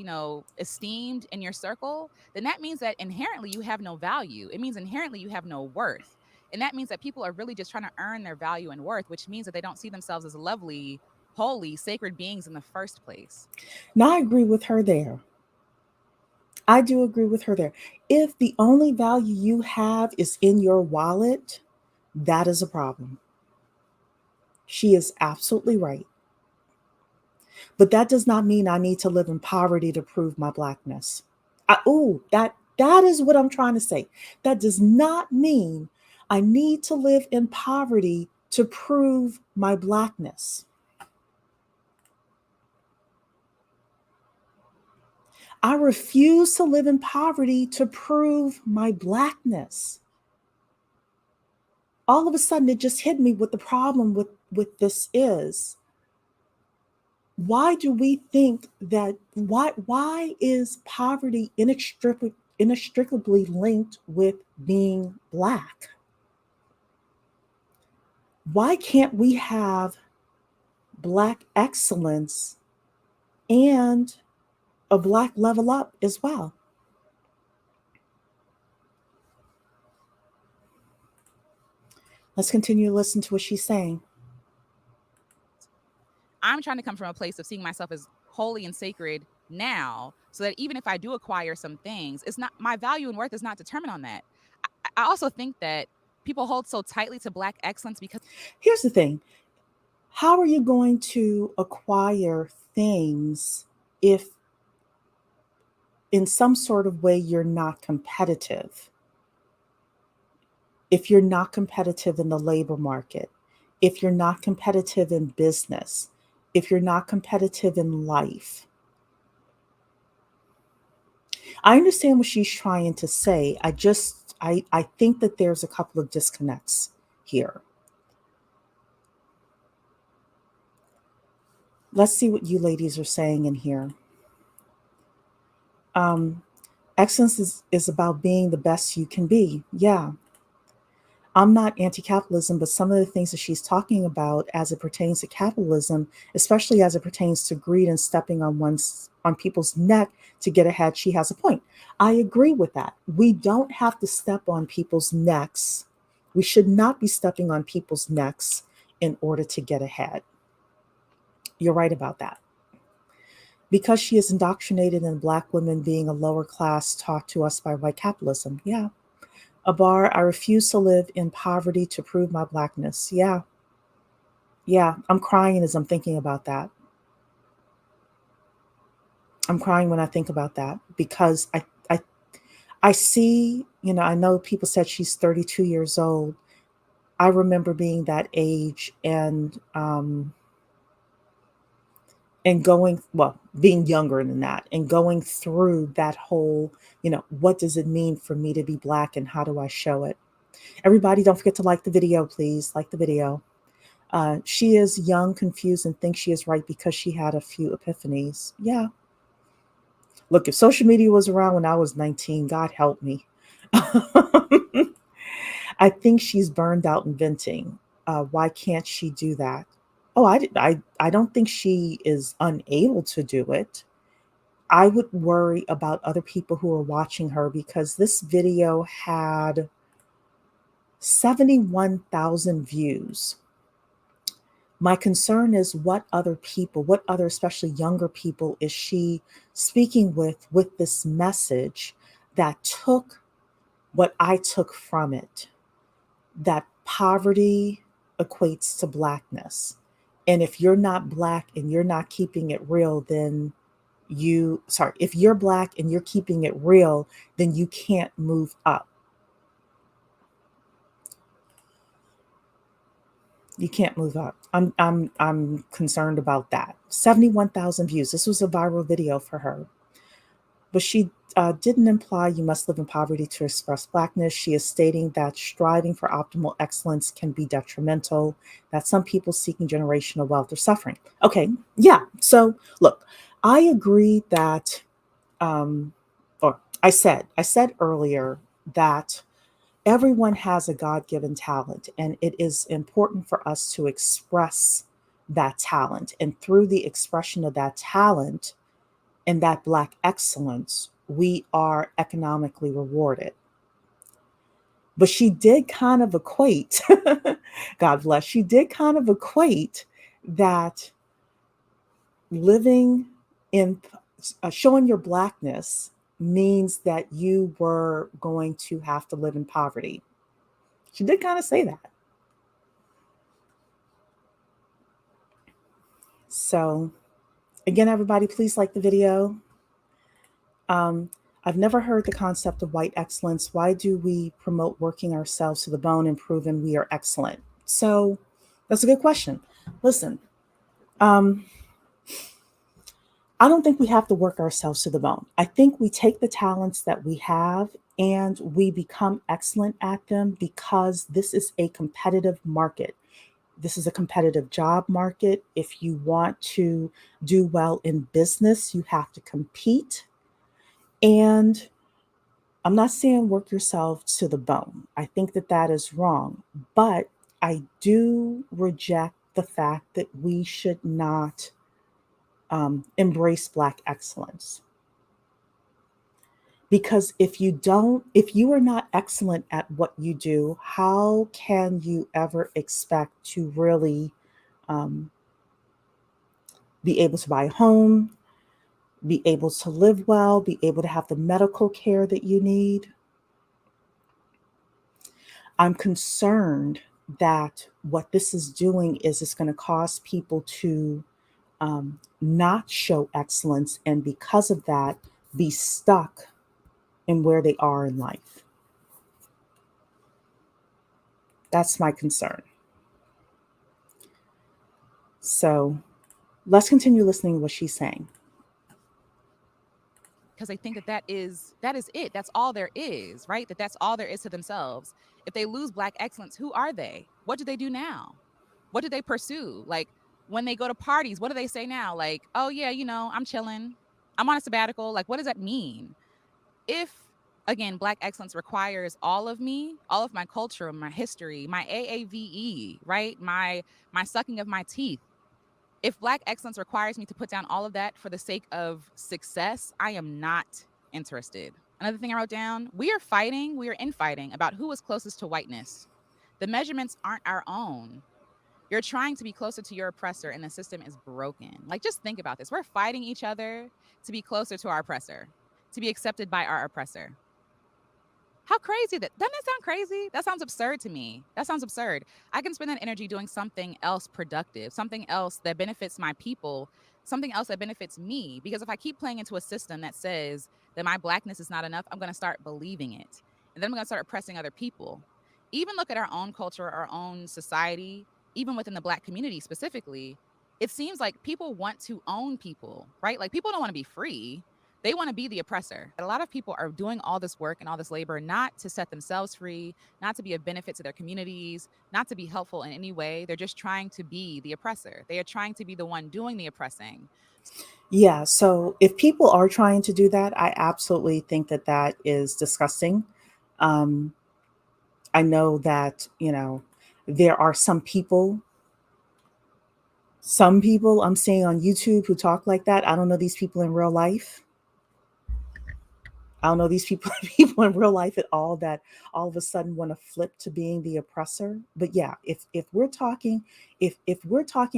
esteemed in your circle, then that means that inherently you have no value. It means inherently you have no worth. And that means that people are really just trying to earn their value and worth, which means that they don't see themselves as lovely, holy, sacred beings in the first place. Now, I agree with her there. I do agree with her there. If the only value you have is in your wallet, that is a problem. She is absolutely right. But that does not mean I need to live in poverty to prove my Blackness. That is what I'm trying to say. That does not mean I need to live in poverty to prove my Blackness. I refuse to live in poverty to prove my Blackness. All of a sudden, it just hit me what the problem with this is. Why do we think that, why is poverty inextricably linked with being Black? Why can't we have Black excellence and a Black level up as well? Let's continue to listen to what she's saying. I'm trying to come from a place of seeing myself as holy and sacred now, so that even if I do acquire some things, it's not, my value and worth is not determined on that. I also think that people hold so tightly to Black excellence because here's the thing. How are you going to acquire things if in some sort of way you're not competitive? If you're not competitive in the labor market, if you're not competitive in business, if you're not competitive in life. I understand what she's trying to say. I think that there's a couple of disconnects here. Let's see what you ladies are saying in here. Excellence is about being the best you can be. Yeah. I'm not anti-capitalism, but some of the things that she's talking about as it pertains to capitalism, especially as it pertains to greed and stepping on people's neck to get ahead, she has a point. I agree with that. We don't have to step on people's necks. We should not be stepping on people's necks in order to get ahead. You're right about that. Because she is indoctrinated in Black women being a lower class taught to us by white capitalism. Yeah. Abar, I refuse to live in poverty to prove my Blackness. Yeah. Yeah. I'm crying as I'm thinking about that. I'm crying when I think about that because I see, I know people said she's 32 years old. I remember being that age and going, well, being younger than that and going through that whole, what does it mean for me to be Black and how do I show it? Everybody, don't forget to like the video, please. Like the video. She is young, confused, and thinks she is right because she had a few epiphanies. Yeah. Look, if social media was around when I was 19, God help me. I think she's burned out inventing. Why can't she do that? Oh, I don't think she is unable to do it. I would worry about other people who are watching her because this video had 71,000 views. My concern is what other people, what other, especially younger people, is she speaking with this message that took what I took from it, that poverty equates to Blackness. And if you're not Black and you're not keeping it real, then if you're Black and you're keeping it real, then you can't move up. You can't move up. I'm concerned about that. 71,000 views. This was a viral video for her. But she didn't imply you must live in poverty to express Blackness. She is stating that striving for optimal excellence can be detrimental, that some people seeking generational wealth are suffering. Okay, yeah. So look, I agree that, or I said earlier that everyone has a God-given talent, and it is important for us to express that talent. And through the expression of that talent and that Black excellence, we are economically rewarded. But she did kind of equate, God bless, she did kind of equate that living in, showing your Blackness means that you were going to have to live in poverty. She did kind of say that. So, again, everybody, please like the video. I've never heard the concept of white excellence. Why do we promote working ourselves to the bone and proving we are excellent? So, that's a good question. Listen, I don't think we have to work ourselves to the bone. I think we take the talents that we have and we become excellent at them because this is a competitive market. This is a competitive job market. If you want to do well in business, you have to compete. And I'm not saying work yourself to the bone. I think that that is wrong. But I do reject the fact that we should not embrace Black excellence. Because if you are not excellent at what you do, how can you ever expect to really be able to buy a home, be able to live well, be able to have the medical care that you need? I'm concerned that what this is doing is it's going to cause people to not show excellence, and because of that, be stuck in where they are in life. That's my concern. So let's continue listening to what she's saying. Because I think that is it. That's all there is, right? That's all there is to themselves. If they lose Black excellence, who are they? What do they do now? What do they pursue? Like when they go to parties, what do they say now? Like, oh yeah, I'm chilling. I'm on a sabbatical. Like, what does that mean? If Again, Black excellence requires all of me, all of my culture, my history, my AAVE, right? My sucking of my teeth. If Black excellence requires me to put down all of that for the sake of success, I am not interested. Another thing I wrote down, we are infighting about who is closest to whiteness. The measurements aren't our own. You're trying to be closer to your oppressor and the system is broken. Like, just think about this. We're fighting each other to be closer to our oppressor, to be accepted by our oppressor. How crazy that doesn't that sound crazy? That sounds absurd to me. That sounds absurd. I can spend that energy doing something else productive, something else that benefits my people, something else that benefits me. Because if I keep playing into a system that says that my Blackness is not enough, I'm going to start believing it. And then I'm going to start oppressing other people. Even look at our own culture, our own society, even within the Black community specifically. It seems like people want to own people, right? Like, people don't want to be free. They want to be the oppressor. A lot of people are doing all this work and all this labor not to set themselves free, not to be of benefit to their communities, not to be helpful in any way. They're just trying to be the oppressor. They are trying to be the one doing the oppressing. Yeah. So if people are trying to do that, I absolutely think that that is disgusting. Um, I know that, there are some people I'm seeing on YouTube who talk like that. I don't know these people in real life. I don't know these people in real life at all that all of a sudden want to flip to being the oppressor. But yeah, if we're talking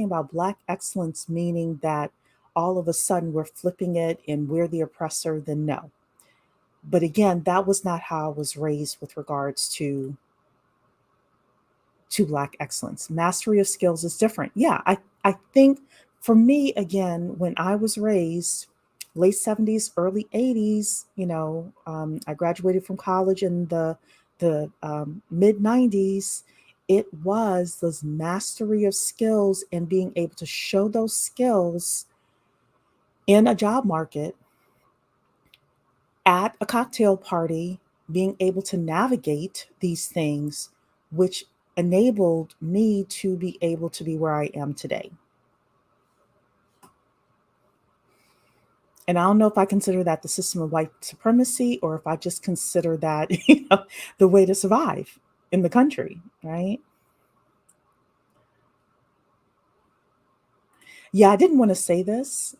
about Black excellence, meaning that all of a sudden we're flipping it and we're the oppressor, then no. But again, that was not how I was raised with regards to Black excellence. Mastery of skills is different. Yeah, I think for me, again, when I was raised, late 70s, early 80s, I graduated from college in the mid 90s. It was this mastery of skills and being able to show those skills in a job market, at a cocktail party, being able to navigate these things, which enabled me to be able to be where I am today. And I don't know if I consider that the system of white supremacy or if I just consider that, the way to survive in the country, right? Yeah, I didn't want to say this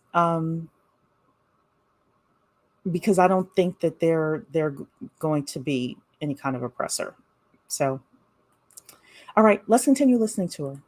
because I don't think that they're going to be any kind of oppressor. So, all right, let's continue listening to her.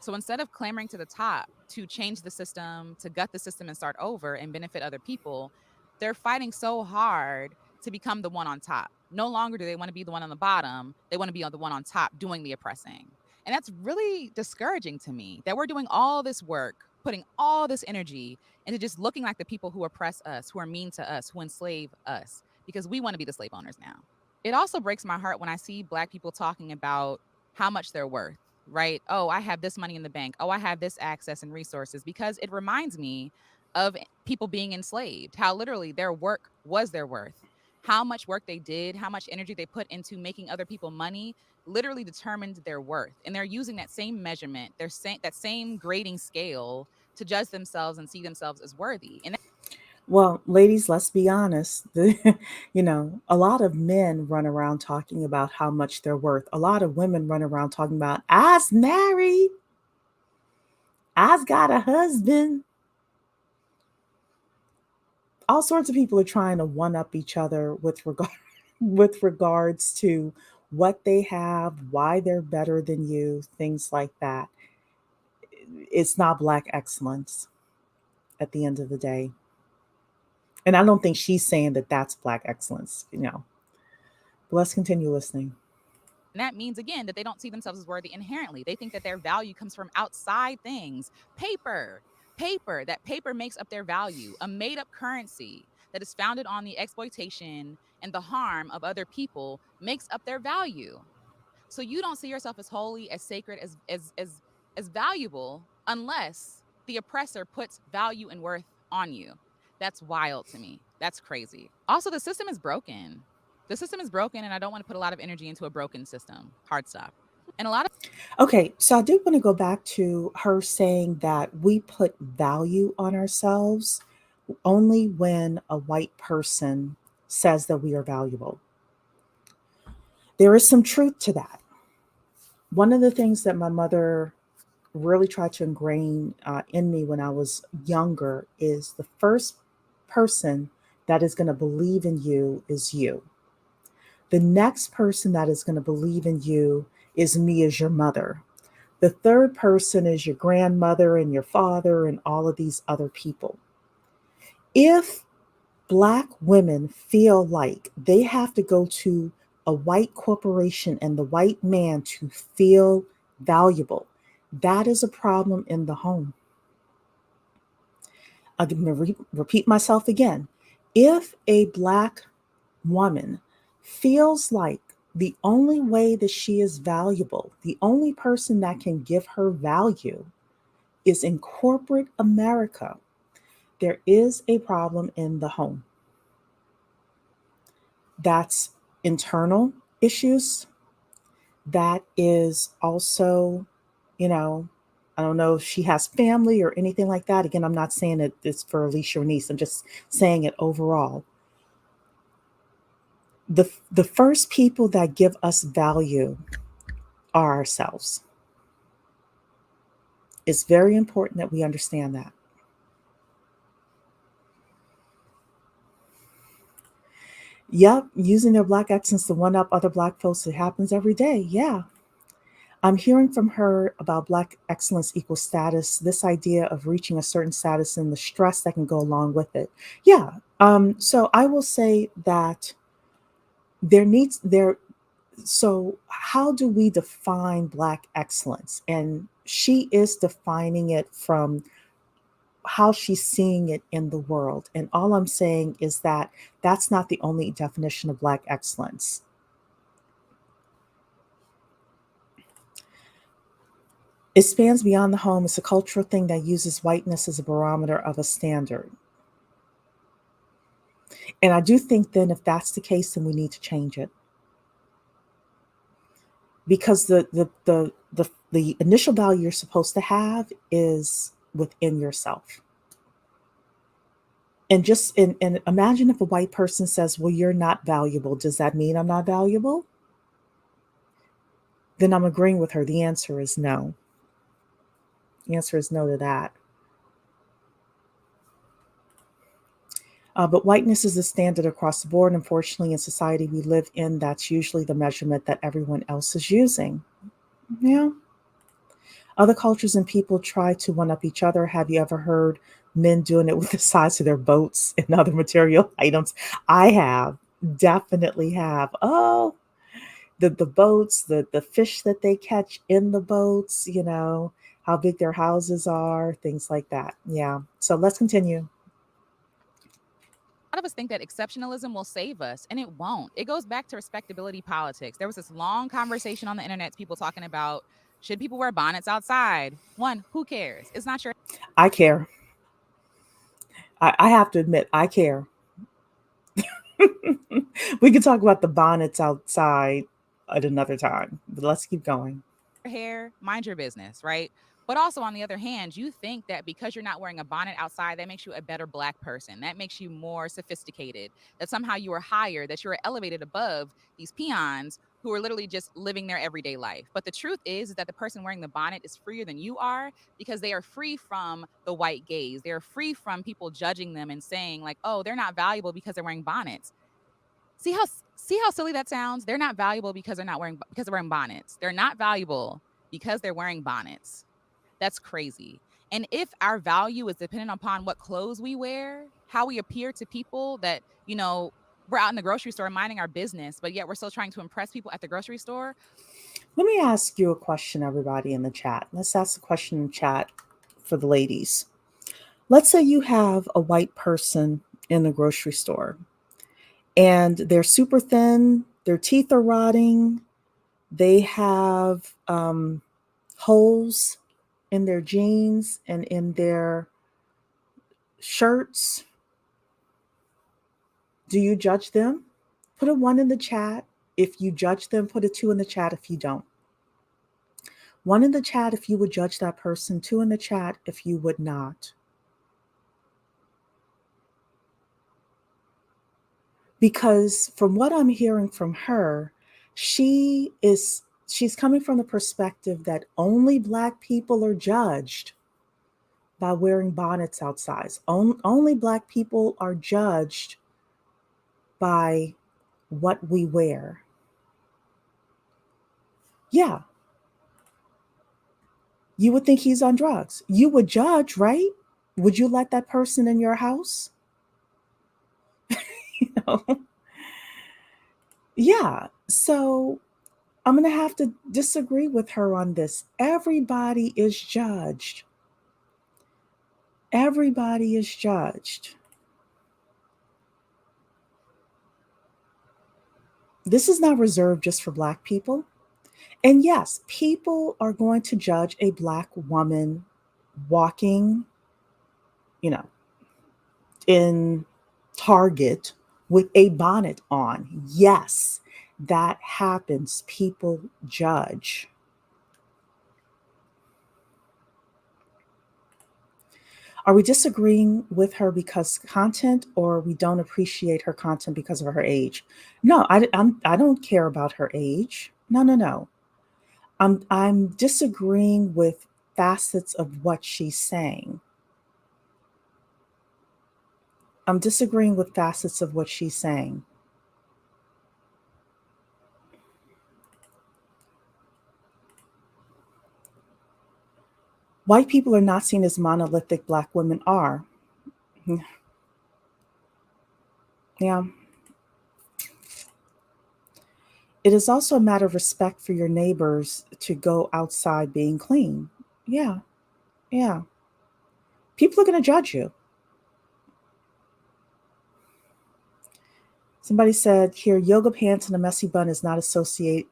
So instead of clamoring to the top to change the system, to gut the system and start over and benefit other people, they're fighting so hard to become the one on top. No longer do they want to be the one on the bottom. They want to be on the one on top doing the oppressing. And that's really discouraging to me that we're doing all this work, putting all this energy into just looking like the people who oppress us, who are mean to us, who enslave us, because we want to be the slave owners now. It also breaks my heart when I see Black people talking about how much they're worth, right? Oh, I have this money in the bank. Oh, I have this access and resources, because it reminds me of people being enslaved, how literally their work was their worth. How much work they did, how much energy they put into making other people money literally determined their worth. And they're using that same measurement, that same grading scale to judge themselves and see themselves as worthy. And Well, ladies, let's be honest. A lot of men run around talking about how much they're worth. A lot of women run around talking about, I's married, I's got a husband. All sorts of people are trying to one up each other with regards to what they have, why they're better than you, things like that. It's not Black excellence at the end of the day. And I don't think she's saying that that's Black excellence. But let's continue listening. that means, again, that they don't see themselves as worthy inherently. They think that their value comes from outside things. That paper makes up their value, a made up currency that is founded on the exploitation and the harm of other people makes up their value. So you don't see yourself as holy, as sacred, as valuable unless the oppressor puts value and worth on you. That's wild to me. That's crazy. Also, the system is broken. The system is broken, and I don't want to put a lot of energy into a broken system. Hard stop. And a lot of Okay, so I do want to go back to her saying that we put value on ourselves only when a white person says that we are valuable. There is some truth to that. One of the things that my mother really tried to ingrain in me when I was younger is the first person that is going to believe in you is you. The next person that is going to believe in you is me as your mother. The third person is your grandmother and your father and all of these other people. If Black women feel like they have to go to a white corporation and the white man to feel valuable, that is a problem in the home. I'm going to repeat myself again. If a Black woman feels like the only way that she is valuable, the only person that can give her value is in corporate America, there is a problem in the home. That's internal issues. That is also, I don't know if she has family or anything like that. Again, I'm not saying that it's for Alecia Renese. I'm just saying it overall. The first people that give us value are ourselves. It's very important that we understand that. Yep, using their Black accents to one up other Black folks, it happens every day. Yeah. I'm hearing from her about Black excellence equals status, this idea of reaching a certain status and the stress that can go along with it. Yeah. So I will say that so how do we define Black excellence? And she is defining it from how she's seeing it in the world. And all I'm saying is that that's not the only definition of Black excellence. It spans beyond the home. It's a cultural thing that uses whiteness as a barometer of a standard. And I do think then if that's the case, then we need to change it. Because the initial value you're supposed to have is within yourself. And and imagine if a white person says, well, you're not valuable. Does that mean I'm not valuable? Then I'm agreeing with her. The answer is no. The answer is no to that. But whiteness is the standard across the board. Unfortunately, in society we live in, that's usually the measurement that everyone else is using. Yeah. Other cultures and people try to one-up each other. Have you ever heard men doing it with the size of their boats and other material items? I have, definitely have. Oh, the boats, the fish that they catch in the boats, how big their houses are, things like that. Yeah. So let's continue. A lot of us think that exceptionalism will save us, and it won't. It goes back to respectability politics. There was this long conversation on the internet, people talking about, should people wear bonnets outside? One, who cares? It's not your. I care. I have to admit, I care. We can talk about the bonnets outside at another time, but let's keep going. Hair, mind your business, right? But also, on the other hand, you think that because you're not wearing a bonnet outside, that makes you a better Black person. That makes you more sophisticated, that somehow you are higher, that you're elevated above these peons who are literally just living their everyday life. But the truth is that the person wearing the bonnet is freer than you are because they are free from the white gaze. They're free from people judging them and saying like, oh, they're not valuable because they're wearing bonnets. See how silly that sounds? They're not valuable because they're wearing bonnets. They're not valuable because they're wearing bonnets. That's crazy. And if our value is dependent upon what clothes we wear, how we appear to people that, we're out in the grocery store minding our business, but yet we're still trying to impress people at the grocery store. Let me ask you a question, everybody in the chat. Let's ask a question in chat for the ladies. Let's say you have a white person in the grocery store and they're super thin, their teeth are rotting, they have holes in their jeans and in their shirts. Do you judge them? Put a 1 in the chat if you judge them. Put a 2 in the chat if you don't. 1 in the chat if you would judge that person. 2 in the chat if you would not. Because from what I'm hearing from her, she's coming from the perspective that only Black people are judged by wearing bonnets outside. Only Black people are judged by what we wear. Yeah, you would think he's on drugs. You would judge, right? Would you let that person in your house? You know? Yeah. So I'm going to have to disagree with her on this. Everybody is judged. Everybody is judged. This is not reserved just for Black people. And yes, people are going to judge a Black woman walking, you know, in Target with a bonnet on. Yes, that happens. People judge. Are we disagreeing with her because content, or we don't appreciate her content because of her age? No, I don't care about her age. No, no, no. I'm disagreeing with facets of what she's saying. I'm disagreeing with facets of what she's saying. White people are not seen as monolithic, Black women are. Yeah. It is also a matter of respect for your neighbors to go outside being clean. Yeah. Yeah. People are going to judge you. Somebody said here, yoga pants and a messy bun is not associated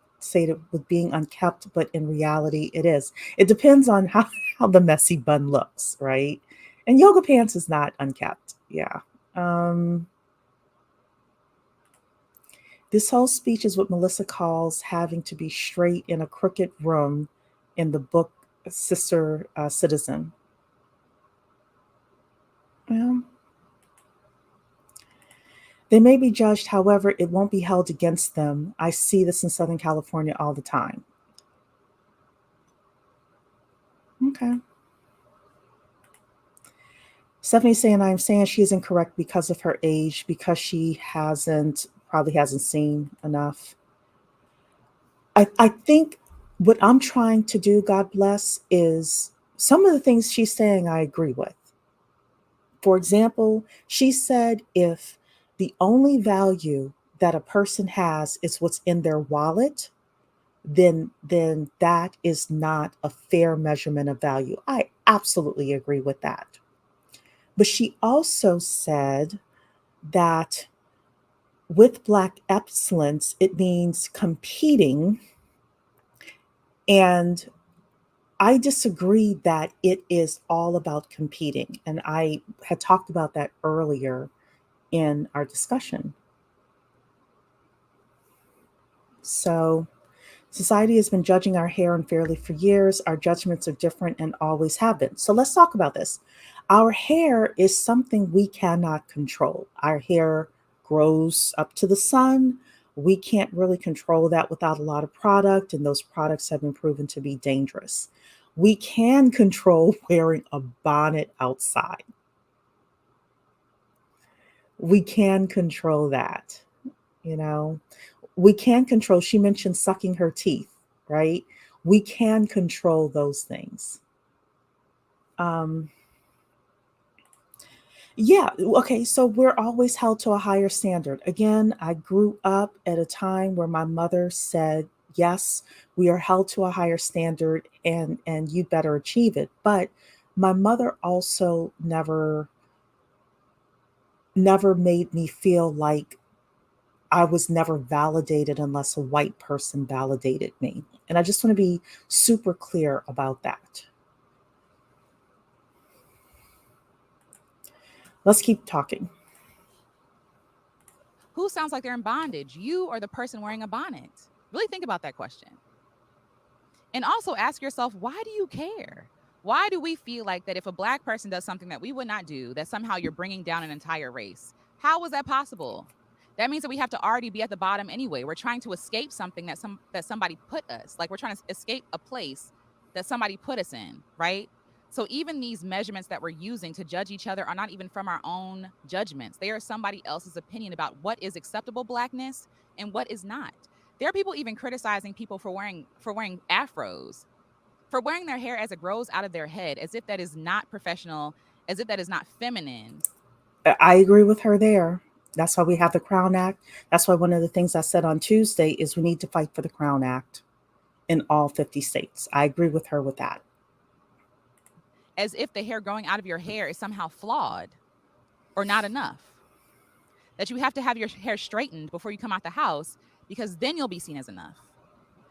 with being unkept, but in reality it is. It depends on how the messy bun looks, right? And yoga pants is not unkept. Yeah. This whole speech is what Melissa calls having to be straight in a crooked room in the book Sister Citizen. Well, they may be judged, however, it won't be held against them. I see this in Southern California all the time. Okay. Stephanie's saying, I'm saying she is incorrect because of her age, because she probably hasn't seen enough. I think what I'm trying to do, God bless, is some of the things she's saying I agree with. For example, she said if the only value that a person has is what's in their wallet, then that is not a fair measurement of value. I absolutely agree with that. But she also said that with Black excellence, it means competing. And I disagree that it is all about competing. And I had talked about that earlier in our discussion. So, society has been judging our hair unfairly for years. Our judgments are different and always have been. So, let's talk about this. Our hair is something we cannot control. Our hair grows up to the sun. We can't really control that without a lot of product, and those products have been proven to be dangerous. We can control wearing a bonnet outside. We can control that, you know. We can control, she mentioned sucking her teeth, right? We can control those things. Um, Yeah, okay, so we're always held to a higher standard. Again, I grew up at a time where my mother said, "Yes, we are held to a higher standard and you better achieve it." But my mother also never made me feel like I was never validated unless a white person validated me. And I just want to be super clear about that. Let's keep talking. Who sounds like they're in bondage, you or the person wearing a bonnet? Really think about that question. And also ask yourself, why do you care? Why do we feel like that if a Black person does something that we would not do, that somehow you're bringing down an entire race? How was that possible? that means that we have to already be at the bottom anyway. We're trying to escape something that somebody put us. Like we're trying to escape a place that somebody put us in, right? So even these measurements that we're using to judge each other are not even from our own judgments. They are somebody else's opinion about what is acceptable Blackness and what is not. There are people even criticizing people for wearing afros, for wearing their hair as it grows out of their head, as if that is not professional, as if that is not feminine. I agree with her there. That's why we have the Crown Act. That's why one of the things I said on Tuesday is we need to fight for the Crown Act in all 50 states. I agree with her with that. As if the hair growing out of your hair is somehow flawed or not enough. That you have to have your hair straightened before you come out the house because then you'll be seen as enough.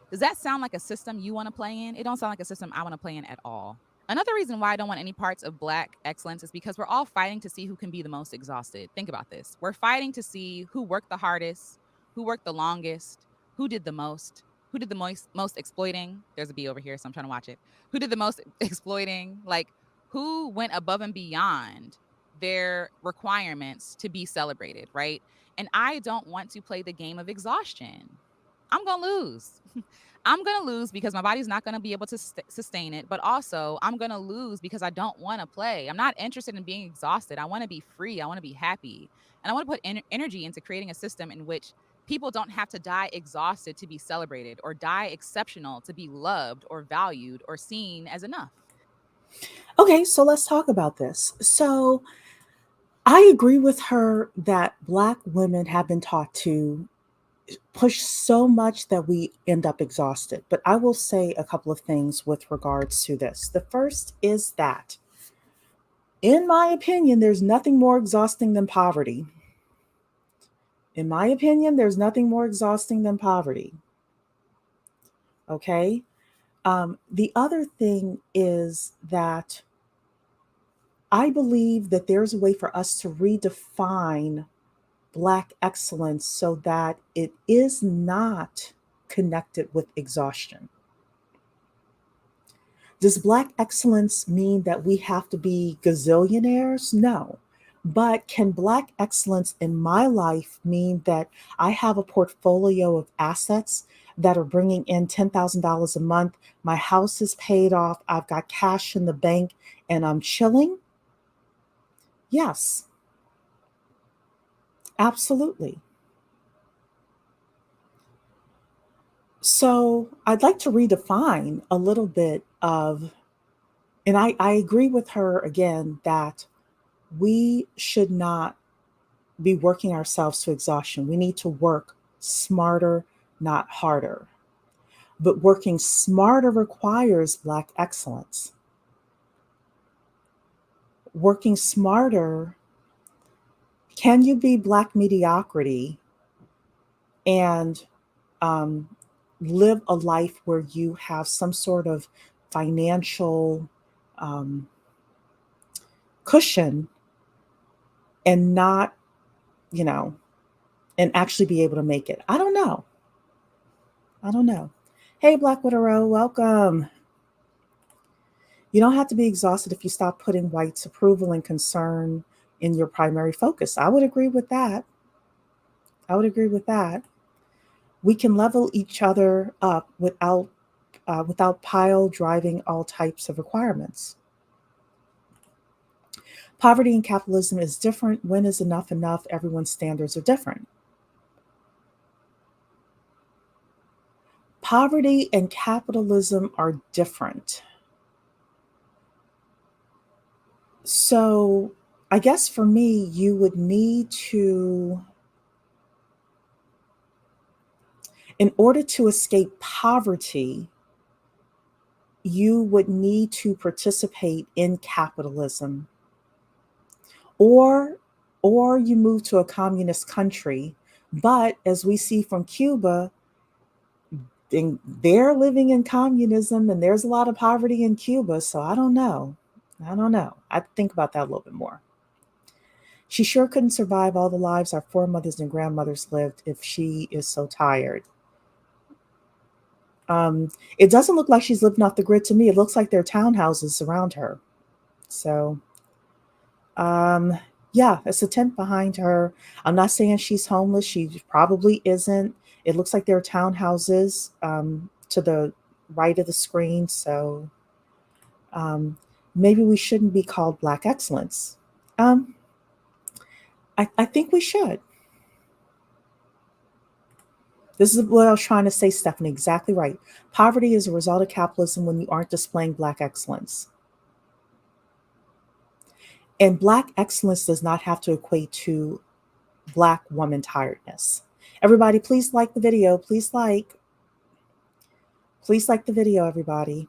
Does that sound like a system you want to play in? It don't sound like a system I want to play in at all. Another reason why I don't want any parts of Black excellence is because we're all fighting to see who can be the most exhausted. Think about this. We're fighting to see who worked the hardest, who worked the longest, who did the most, who did the most exploiting. There's a bee over here, so I'm trying to watch it. Who did the most exploiting? Like, who went above and beyond their requirements to be celebrated, right? And I don't want to play the game of exhaustion. I'm going to lose. I'm going to lose because my body's not going to be able to sustain it. But also, I'm going to lose because I don't want to play. I'm not interested in being exhausted. I want to be free. I want to be happy. And I want to put energy into creating a system in which people don't have to die exhausted to be celebrated or die exceptional to be loved or valued or seen as enough. Okay, so let's talk about this. So I agree with her that Black women have been taught to push so much that we end up exhausted. But I will say a couple of things with regards to this. The first is that, in my opinion, there's nothing more exhausting than poverty. In my opinion, there's nothing more exhausting than poverty. Okay. The other thing is that I believe that there's a way for us to redefine Black excellence so that it is not connected with exhaustion. Does Black excellence mean that we have to be gazillionaires? No. But can Black excellence in my life mean that I have a portfolio of assets that are bringing in $10,000 a month? My house is paid off. I've got cash in the bank and I'm chilling? Yes, absolutely. So I'd like to redefine a little bit of, and I agree with her again that we should not be working ourselves to exhaustion. We need to work smarter, not harder. But working smarter requires Black excellence. Working smarter, can you be Black mediocrity and live a life where you have some sort of financial cushion and not, you know, and actually be able to make it? I don't know. I don't know. Hey, Black Widow, welcome. You don't have to be exhausted if you stop putting whites' approval and concern in your primary focus. I would agree with that. I would agree with that. We can level each other up without pile driving all types of requirements. Poverty and capitalism is different. When is enough enough? Everyone's standards are different. Poverty and capitalism are different. So I guess for me, you would need to, in order to escape poverty, you would need to participate in capitalism, or you move to a communist country. But as we see from Cuba, they're living in communism and there's a lot of poverty in Cuba. So I don't know. I'd think about that a little bit more. She sure couldn't survive all the lives our foremothers and grandmothers lived if she is so tired. It doesn't look like she's living off the grid to me. It looks like there are townhouses around her. So Yeah, it's a tent behind her. I'm not saying she's homeless. She probably isn't. It looks like there are townhouses to the right of the screen. So um, maybe we shouldn't be called Black excellence. Um, I think we should. This is what I was trying to say, Stephanie. Exactly right. Poverty is a result of capitalism when you aren't displaying Black excellence. And Black excellence does not have to equate to Black woman tiredness. Everybody, please like the video. Please like the video, everybody.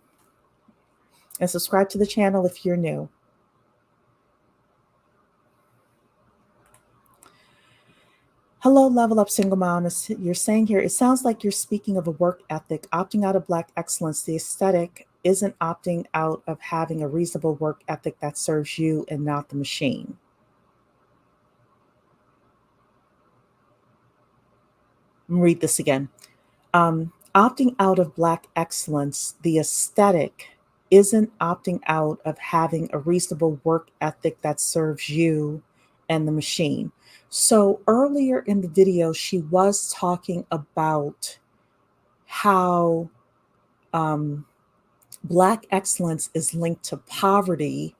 And subscribe to the channel if you're new. Hello, Level Up Single Mom. You're saying here, it sounds like you're speaking of a work ethic, opting out of Black excellence. The aesthetic isn't opting out of having a reasonable work ethic that serves you and not the machine. Let me read this again. Opting out of Black excellence, the aesthetic isn't opting out of having a reasonable work ethic that serves you and the machine. So earlier in the video, she was talking about how Black excellence is linked to poverty,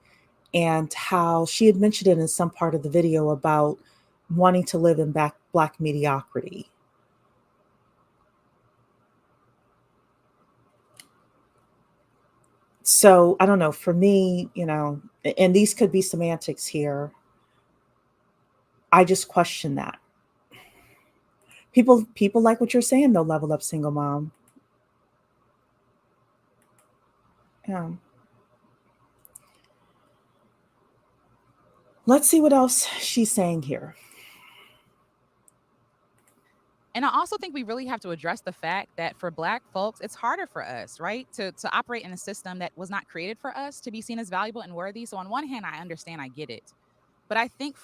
and how she had mentioned it in some part of the video about wanting to live in Black mediocrity. So I don't know, for me, and these could be semantics here. I just question that. People like what you're saying though, Level Up Single Mom. Yeah. Let's see what else she's saying here. And I also think we really have to address the fact that for Black folks, it's harder for us, right? To operate in a system that was not created for us to be seen as valuable and worthy. So on one hand, I understand, I get it. But I think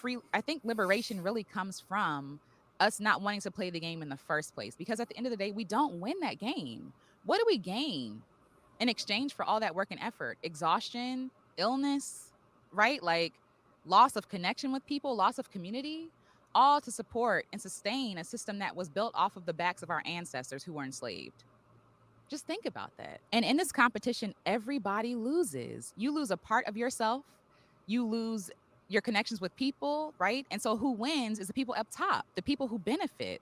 liberation really comes from us not wanting to play the game in the first place. Because at the end of the day, we don't win that game. What do we gain in exchange for all that work and effort? Exhaustion, illness, right? Like loss of connection with people, loss of community, all to support and sustain a system that was built off of the backs of our ancestors who were enslaved. Just think about that. And in this competition, everybody loses. You lose a part of yourself, you lose your connections with people, right? And so who wins is the people up top, the people who benefit.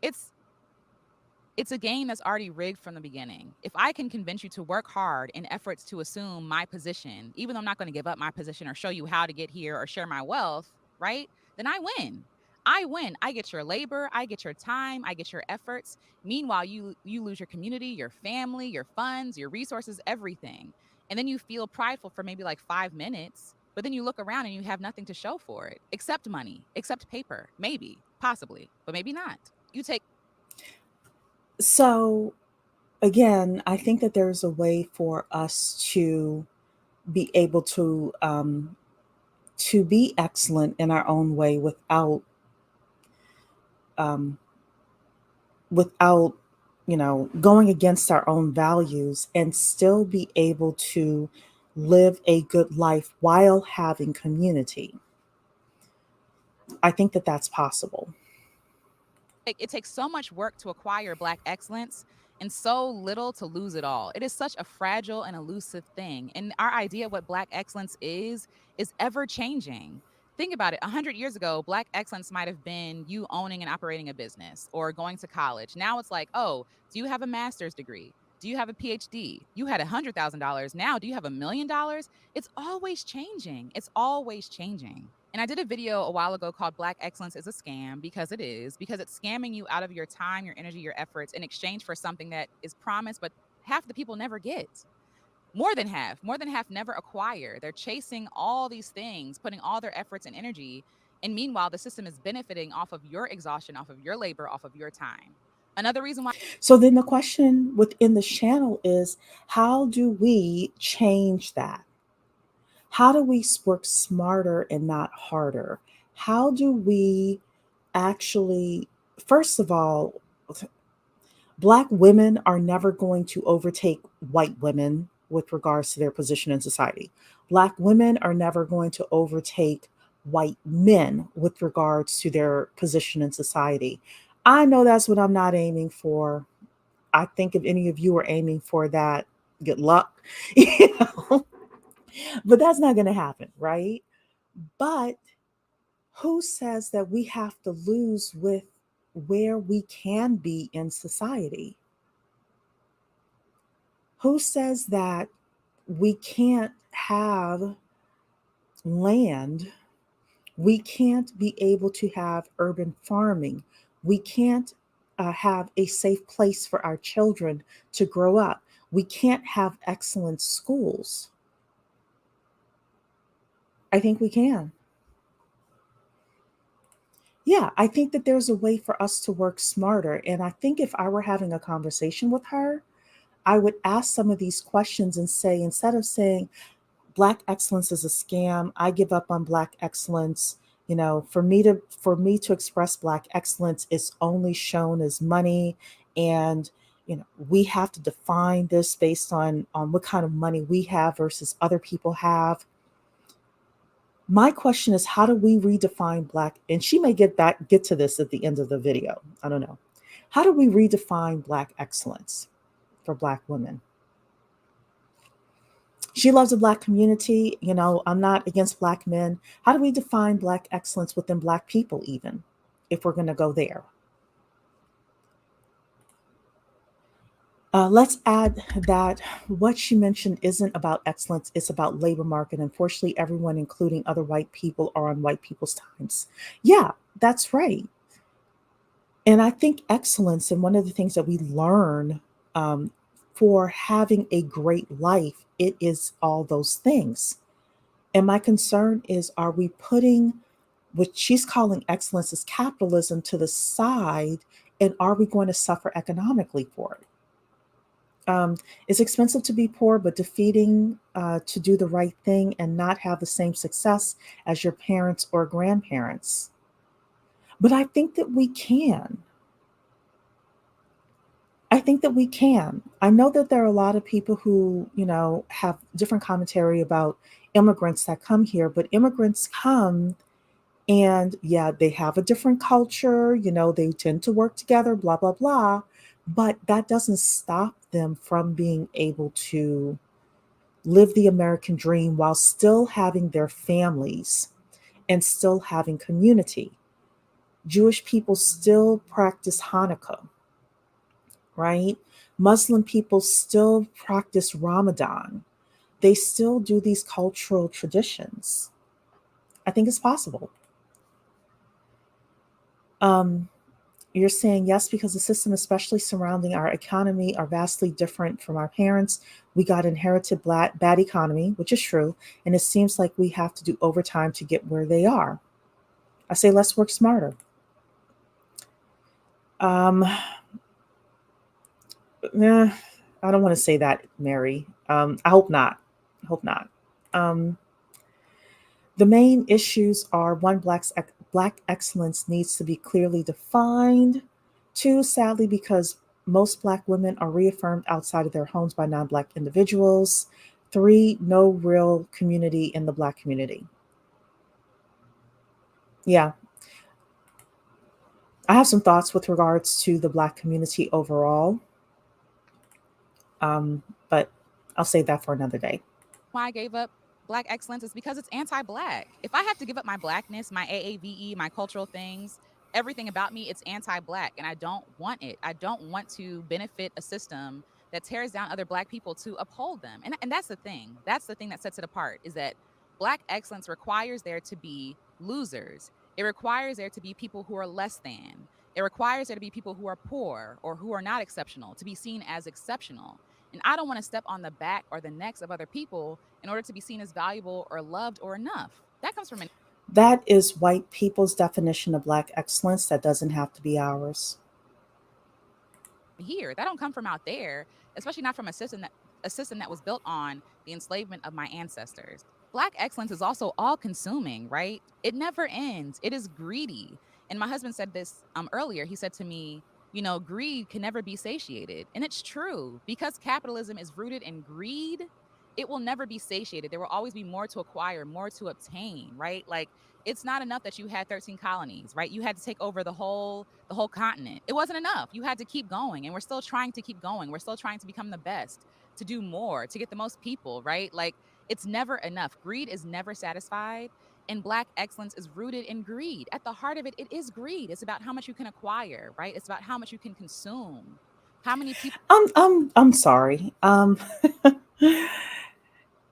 It's a game that's already rigged from the beginning. If I can convince you to work hard in efforts to assume my position, even though I'm not going to give up my position or show you how to get here or share my wealth, right? Then I win. I win. I get your labor, I get your time, I get your efforts. Meanwhile, you lose your community, your family, your funds, your resources, everything. And then you feel prideful for maybe like 5 minutes, but then you look around and you have nothing to show for it, except money, except paper, maybe, possibly, but maybe not. You take. So again, I think that there's a way for us to be able to be excellent in our own way without um, going against our own values, and still be able to live a good life while having community. I think that that's possible. It takes so much work to acquire Black excellence and so little to lose it all. It is such a fragile and elusive thing. And our idea of what Black excellence is ever changing. Think about it. 100 years ago, Black excellence might have been you owning and operating a business or going to college. Now it's like, oh, do you have a master's degree? Do you have a PhD? You had $100,000. Now, do you have $1 million? It's always changing. It's always changing. And I did a video a while ago called Black Excellence is a Scam, because it is, because it's scamming you out of your time, your energy, your efforts in exchange for something that is promised, but half the people never get. More than half never acquire. They're chasing all these things, putting all their efforts and energy. And meanwhile, the system is benefiting off of your exhaustion, off of your labor, off of your time. Another reason why. So then the question within the channel is, how do we change that? How do we work smarter and not harder? How do we actually, first of all, Black women are never going to overtake white women with regards to their position in society. Black women are never going to overtake white men with regards to their position in society. I know that's what I'm not aiming for. I think if any of you are aiming for that, good luck. You know? But that's not going to happen, right? But who says that we have to lose with where we can be in society? Who says that we can't have land? We can't be able to have urban farming. We can't have a safe place for our children to grow up. We can't have excellent schools. I think we can. Yeah, I think that there's a way for us to work smarter. And I think if I were having a conversation with her, I would ask some of these questions and say, instead of saying, Black excellence is a scam, I give up on Black excellence. You know, for me to express Black excellence is only shown as money. And, you know, we have to define this based on what kind of money we have versus other people have. My question is, how do we redefine Black? And she may get to this at the end of the video. I don't know. How do we redefine Black excellence for Black women? She loves the Black community. You know, I'm not against Black men. How do we define Black excellence within Black people, even if we're going to go there? Let's add that what she mentioned isn't about excellence, it's about labor market. Unfortunately, everyone, including other white people, are on white people's times. Yeah, that's right. And I think excellence, and one of the things that we learn um, for having a great life, it is all those things. And my concern is, are we putting what she's calling excellence as capitalism to the side, and are we going to suffer economically for it? It's expensive to be poor, but defeating to do the right thing and not have the same success as your parents or grandparents. But I think that we can. I think that we can. I know that there are a lot of people who, you know, have different commentary about immigrants that come here, but immigrants come and yeah, they have a different culture, you know, they tend to work together, blah, blah, blah. But that doesn't stop them from being able to live the American dream while still having their families and still having community. Jewish people still practice Hanukkah, right? Muslim people still practice Ramadan. They still do these cultural traditions. I think it's possible. Um, you're saying yes, because the system, especially surrounding our economy, are vastly different from our parents. We got inherited bad economy, which is true. And it seems like we have to do overtime to get where they are. I say, let's work smarter. Um, nah, I don't want to say that, Mary. I hope not. I hope not. Um, the main issues are one, black excellence needs to be clearly defined. Two, sadly, because most Black women are reaffirmed outside of their homes by non Black individuals. Three, no real community in the Black community. Yeah, I have some thoughts with regards to the Black community overall, but I'll save that for another day. Why I gave up Black excellence is because it's anti-Black. If I have to give up my Blackness, my AAVE, my cultural things, everything about me, it's anti-Black, and I don't want it. I don't want to benefit a system that tears down other Black people to uphold them. And that's the thing. That's the thing that sets it apart, is that Black excellence requires there to be losers. It requires there to be people who are less than. It requires there to be people who are poor or who are not exceptional to be seen as exceptional. And I don't want to step on the back or the necks of other people in order to be seen as valuable or loved or enough. That comes from That is white people's definition of Black excellence. That doesn't have to be ours. here. That don't come from out there, especially not from a system that was built on the enslavement of my ancestors. Black excellence is also all consuming, right? It never ends. It is greedy. And my husband said this earlier. He said to me, greed can never be satiated. And it's true. Because capitalism is rooted in greed, it will never be satiated. There will always be more to acquire, more to obtain, right? Like, it's not enough that you had 13 colonies, right? You had to take over the whole continent. It wasn't enough. You had to keep going, and we're still trying to keep going. We're still trying to become the best, to do more, to get the most people, right? Like, it's never enough. Greed is never satisfied, and Black excellence is rooted in greed. At the heart of it, it is greed. It's about how much you can acquire, right? It's about how much you can consume. How many people I'm sorry.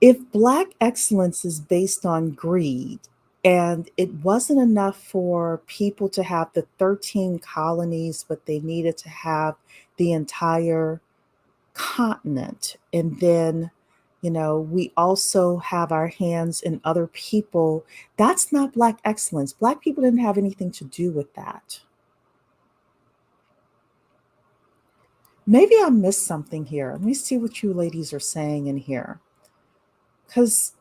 If Black excellence is based on greed, and it wasn't enough for people to have the 13 colonies, but they needed to have the entire continent. And then, we also have our hands in other people. That's not Black excellence. Black people didn't have anything to do with that. Maybe I missed something here. Let me see what you ladies are saying in here. Because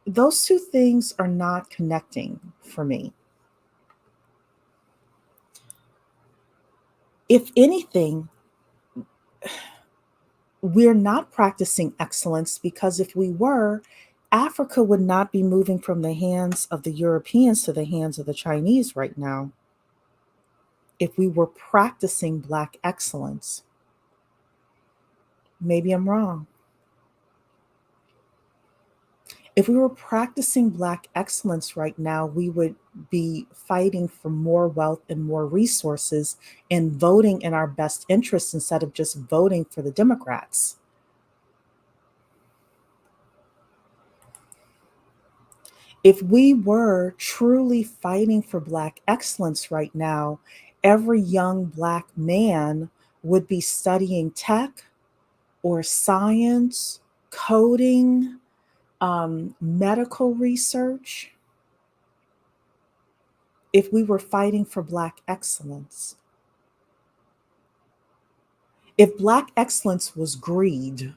those two things are not connecting for me. If anything, we're not practicing excellence, because if we were, Africa would not be moving from the hands of the Europeans to the hands of the Chinese right now. If we were practicing Black excellence, maybe I'm wrong. If we were practicing Black excellence right now, we would be fighting for more wealth and more resources and voting in our best interests instead of just voting for the Democrats. If we were truly fighting for Black excellence right now, every young Black man would be studying tech or science, coding, medical research. If we were fighting for Black excellence, if Black excellence was greed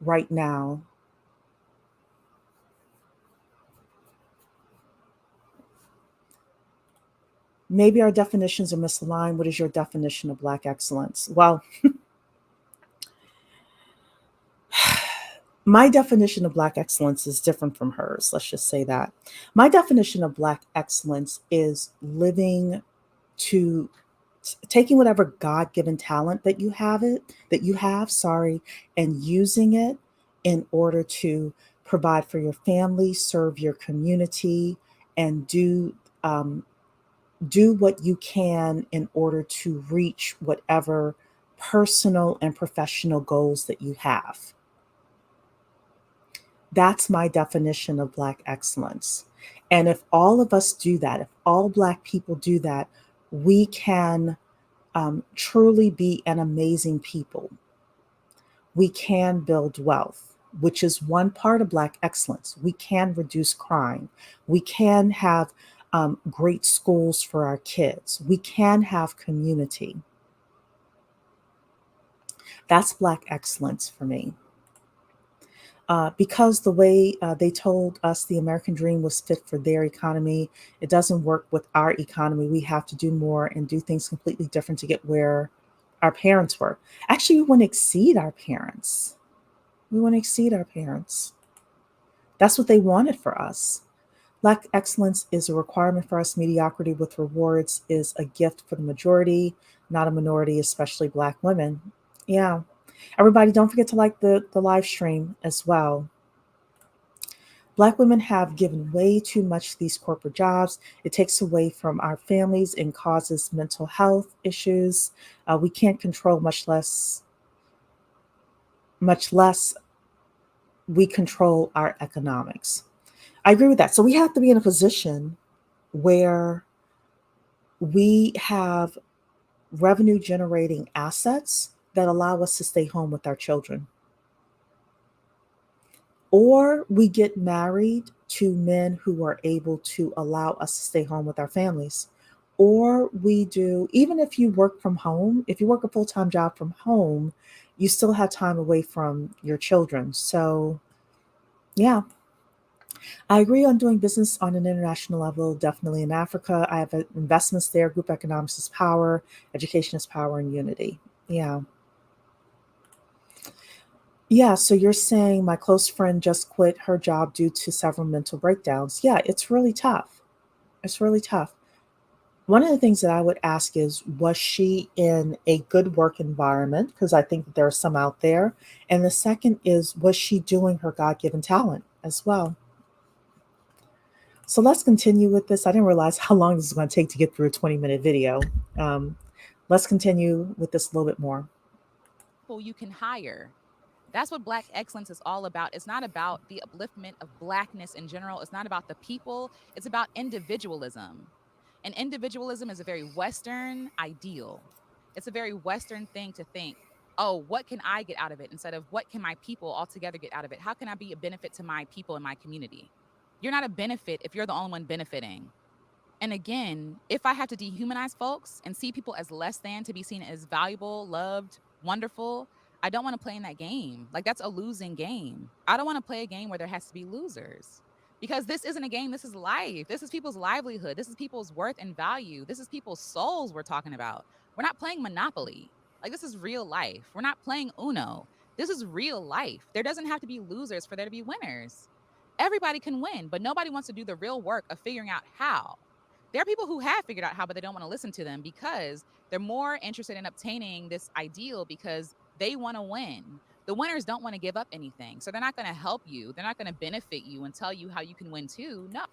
right now, maybe our definitions are misaligned. What is your definition of Black excellence? Well, my definition of Black excellence is different from hers. Let's just say that. My definition of Black excellence is taking whatever God-given talent that you have, and using it in order to provide for your family, serve your community, and do what you can in order to reach whatever personal and professional goals that you have. That's my definition of Black excellence. And if all of us do that, if all Black people do that, we can truly be an amazing people. We can build wealth, which is one part of Black excellence. We can reduce crime. We can have great schools for our kids. We can have community. That's Black excellence for me. Because the way they told us the American dream was fit for their economy, it doesn't work with our economy. We have to do more and do things completely different to get where our parents were. Actually, we want to exceed our parents. That's what they wanted for us. Black excellence is a requirement for us. Mediocrity with rewards is a gift for the majority, not a minority, especially Black women. Yeah. Everybody, don't forget to like the live stream as well. Black women have given way too much to these corporate jobs. It takes away from our families and causes mental health issues. We can't control, much less we control our economics. I agree with that. So we have to be in a position where we have revenue generating assets that allow us to stay home with our children. Or we get married to men who are able to allow us to stay home with our families. Or we do, even if you work from home, if you work a full-time job from home, you still have time away from your children. So, yeah. I agree on doing business on an international level, definitely in Africa. I have investments there. Group economics is power, education is power, and unity. Yeah. Yeah, so you're saying my close friend just quit her job due to several mental breakdowns. Yeah, it's really tough. It's really tough. One of the things that I would ask is, was she in a good work environment? Because I think that there are some out there. And the second is, was she doing her God given talent as well? So let's continue with this. I didn't realize how long this is going to take to get through a 20-minute video. Um, let's continue with this a little bit more. People you can hire. That's what Black excellence is all about. It's not about the upliftment of Blackness in general. It's not about the people. It's about individualism. And individualism is a very Western ideal. It's a very Western thing to think, oh, what can I get out of it instead of what can my people altogether get out of it? How can I be a benefit to my people and my community? You're not a benefit if you're the only one benefiting. And again, if I have to dehumanize folks and see people as less than to be seen as valuable, loved, wonderful, I don't want to play in that game. Like, that's a losing game. I don't want to play a game where there has to be losers. Because this isn't a game, this is life. This is people's livelihood. This is people's worth and value. This is people's souls we're talking about. We're not playing Monopoly. Like, this is real life. We're not playing Uno. This is real life. There doesn't have to be losers for there to be winners. Everybody can win, but nobody wants to do the real work of figuring out how. There are people who have figured out how, but they don't want to listen to them because they're more interested in obtaining this ideal because they want to win. The winners don't want to give up anything. So they're not going to help you. They're not going to benefit you and tell you how you can win too. No.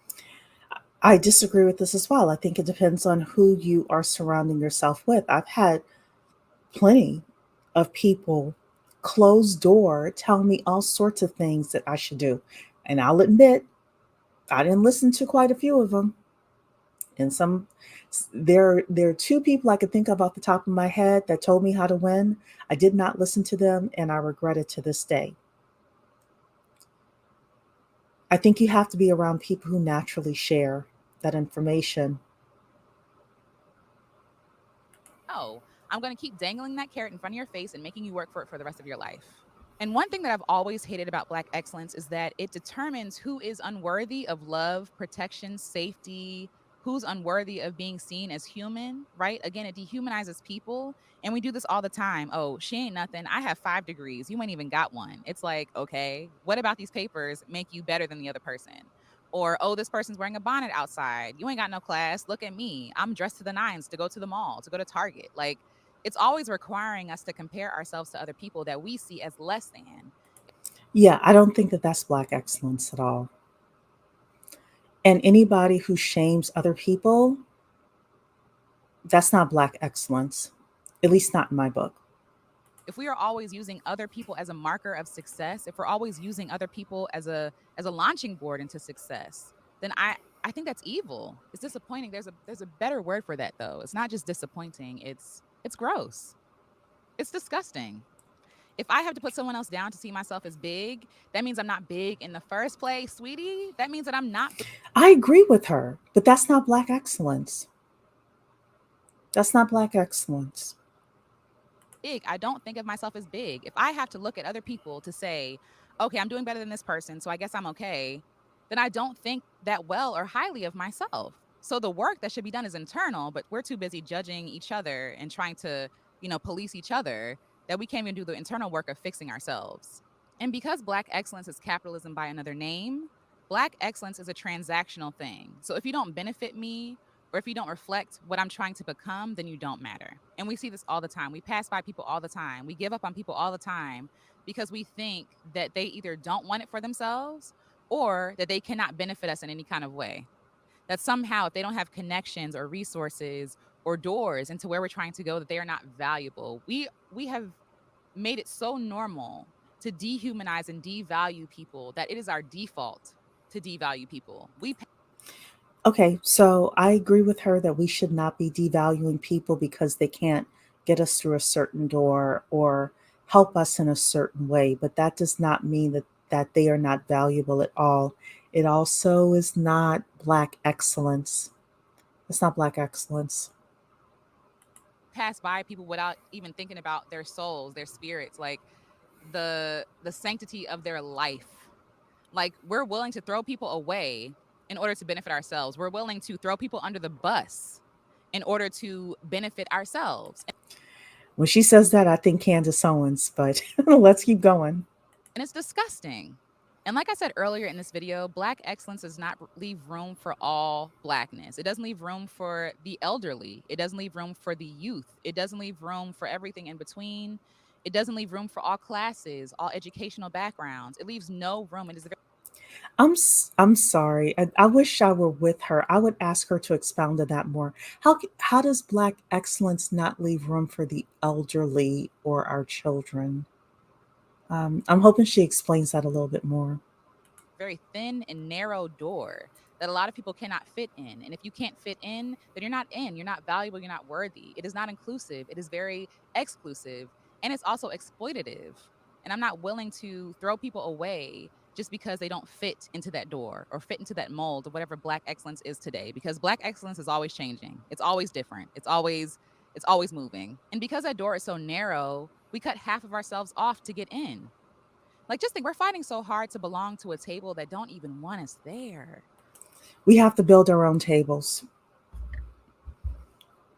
I disagree with this as well. I think it depends on who you are surrounding yourself with. I've had plenty of people closed door tell me all sorts of things that I should do. And I'll admit, I didn't listen to quite a few of them. And there are two people I could think of off the top of my head that told me how to win. I did not listen to them, and I regret it to this day. I think you have to be around people who naturally share that information. Oh, I'm going to keep dangling that carrot in front of your face and making you work for it for the rest of your life. And one thing that I've always hated about Black excellence is that it determines who is unworthy of love, protection, safety, who's unworthy of being seen as human, right? Again, it dehumanizes people. And we do this all the time. Oh, she ain't nothing. I have 5 degrees. You ain't even got one. It's like, okay, what about these papers make you better than the other person? Or, oh, this person's wearing a bonnet outside. You ain't got no class. Look at me. I'm dressed to the nines to go to the mall, to go to Target. Like, it's always requiring us to compare ourselves to other people that we see as less than. Yeah, I don't think that that's Black excellence at all. And anybody who shames other people, that's not Black excellence, at least not in my book. If we are always using other people as a marker of success, if we're always using other people as a launching board into success, then I think that's evil. It's disappointing. There's a better word for that though. It's not just disappointing. It's gross. It's disgusting. If I have to put someone else down to see myself as big, that means I'm not big in the first place, sweetie. That means that I'm not. I agree with her, but that's not Black excellence. That's not Black excellence. Big. I don't think of myself as big. If I have to look at other people to say, okay, I'm doing better than this person, so I guess I'm okay, then I don't think that well or highly of myself. So the work that should be done is internal, but we're too busy judging each other and trying to, police each other that we can't even do the internal work of fixing ourselves. And because Black excellence is capitalism by another name, Black excellence is a transactional thing. So if you don't benefit me, or if you don't reflect what I'm trying to become, then you don't matter. And we see this all the time. We pass by people all the time. We give up on people all the time because we think that they either don't want it for themselves or that they cannot benefit us in any kind of way. That somehow, if they don't have connections or resources or doors into where we're trying to go, that they are not valuable. We have made it so normal to dehumanize and devalue people that it is our default to devalue people. Okay, so I agree with her that we should not be devaluing people because they can't get us through a certain door or help us in a certain way, but that does not mean that they are not valuable at all. It also is not Black excellence. It's not Black excellence. Pass by people without even thinking about their souls, their spirits, like the sanctity of their life. Like, we're willing to throw people away in order to benefit ourselves. We're willing to throw people under the bus in order to benefit ourselves. When she says that, I think Candace Owens, but let's keep going. And it's disgusting. And like I said earlier in this video, Black excellence does not leave room for all Blackness. It doesn't leave room for the elderly. It doesn't leave room for the youth. It doesn't leave room for everything in between. It doesn't leave room for all classes, all educational backgrounds. It leaves no room. It is I'm sorry. I wish I were with her. I would ask her to expound on that more. How does Black excellence not leave room for the elderly or our children? I'm hoping she explains that a little bit more. very thin and narrow door that a lot of people cannot fit in. And if you can't fit in, then you're not in. You're not valuable. You're not worthy. It is not inclusive. It is very exclusive. And it's also exploitative. And I'm not willing to throw people away just because they don't fit into that door or fit into that mold of whatever Black excellence is today. Because Black excellence is always changing. It's always different. It's always moving. And because that door is so narrow, we cut half of ourselves off to get in. Like, just think, we're fighting so hard to belong to a table that don't even want us there. We have to build our own tables.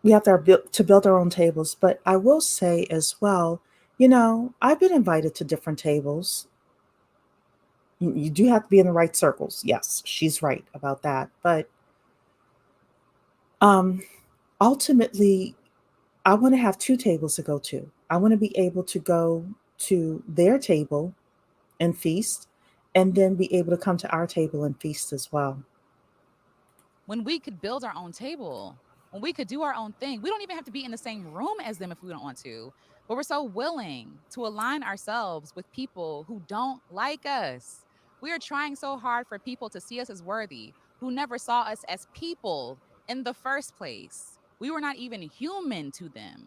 We have to build our own tables. But I will say as well, I've been invited to different tables. You do have to be in the right circles. Yes, she's right about that. But um, ultimately, I want to have two tables to go to. I want to be able to go to their table and feast, and then be able to come to our table and feast as well. When we could build our own table, when we could do our own thing, we don't even have to be in the same room as them if we don't want to. But we're so willing to align ourselves with people who don't like us. We are trying so hard for people to see us as worthy, who never saw us as people in the first place. We were not even human to them.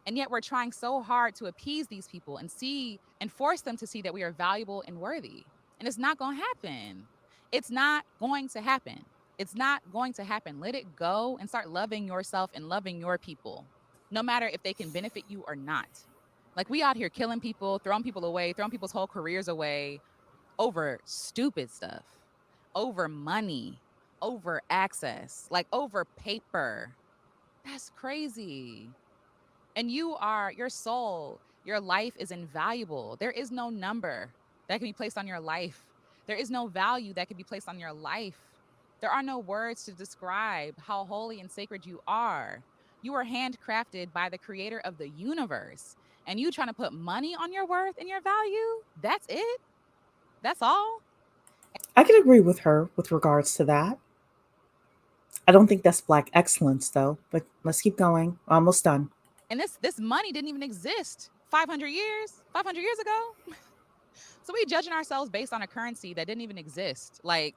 And yet we're trying so hard to appease these people and see and force them to see that we are valuable and worthy. And it's not going to happen. It's not going to happen. It's not going to happen. Let it go and start loving yourself and loving your people, no matter if they can benefit you or not. Like, we out here killing people, throwing people away, throwing people's whole careers away over stupid stuff, over money, over access, like over paper. That's crazy. And your soul, your life is invaluable. There is no number that can be placed on your life. There is no value that can be placed on your life. There are no words to describe how holy and sacred you are. You are handcrafted by the creator of the universe. And you trying to put money on your worth and your value? That's it? That's all? I can agree with her with regards to that. I don't think that's Black excellence, though, but let's keep going. Almost done. And this money didn't even exist 500 years ago. So we judging ourselves based on a currency that didn't even exist. Like,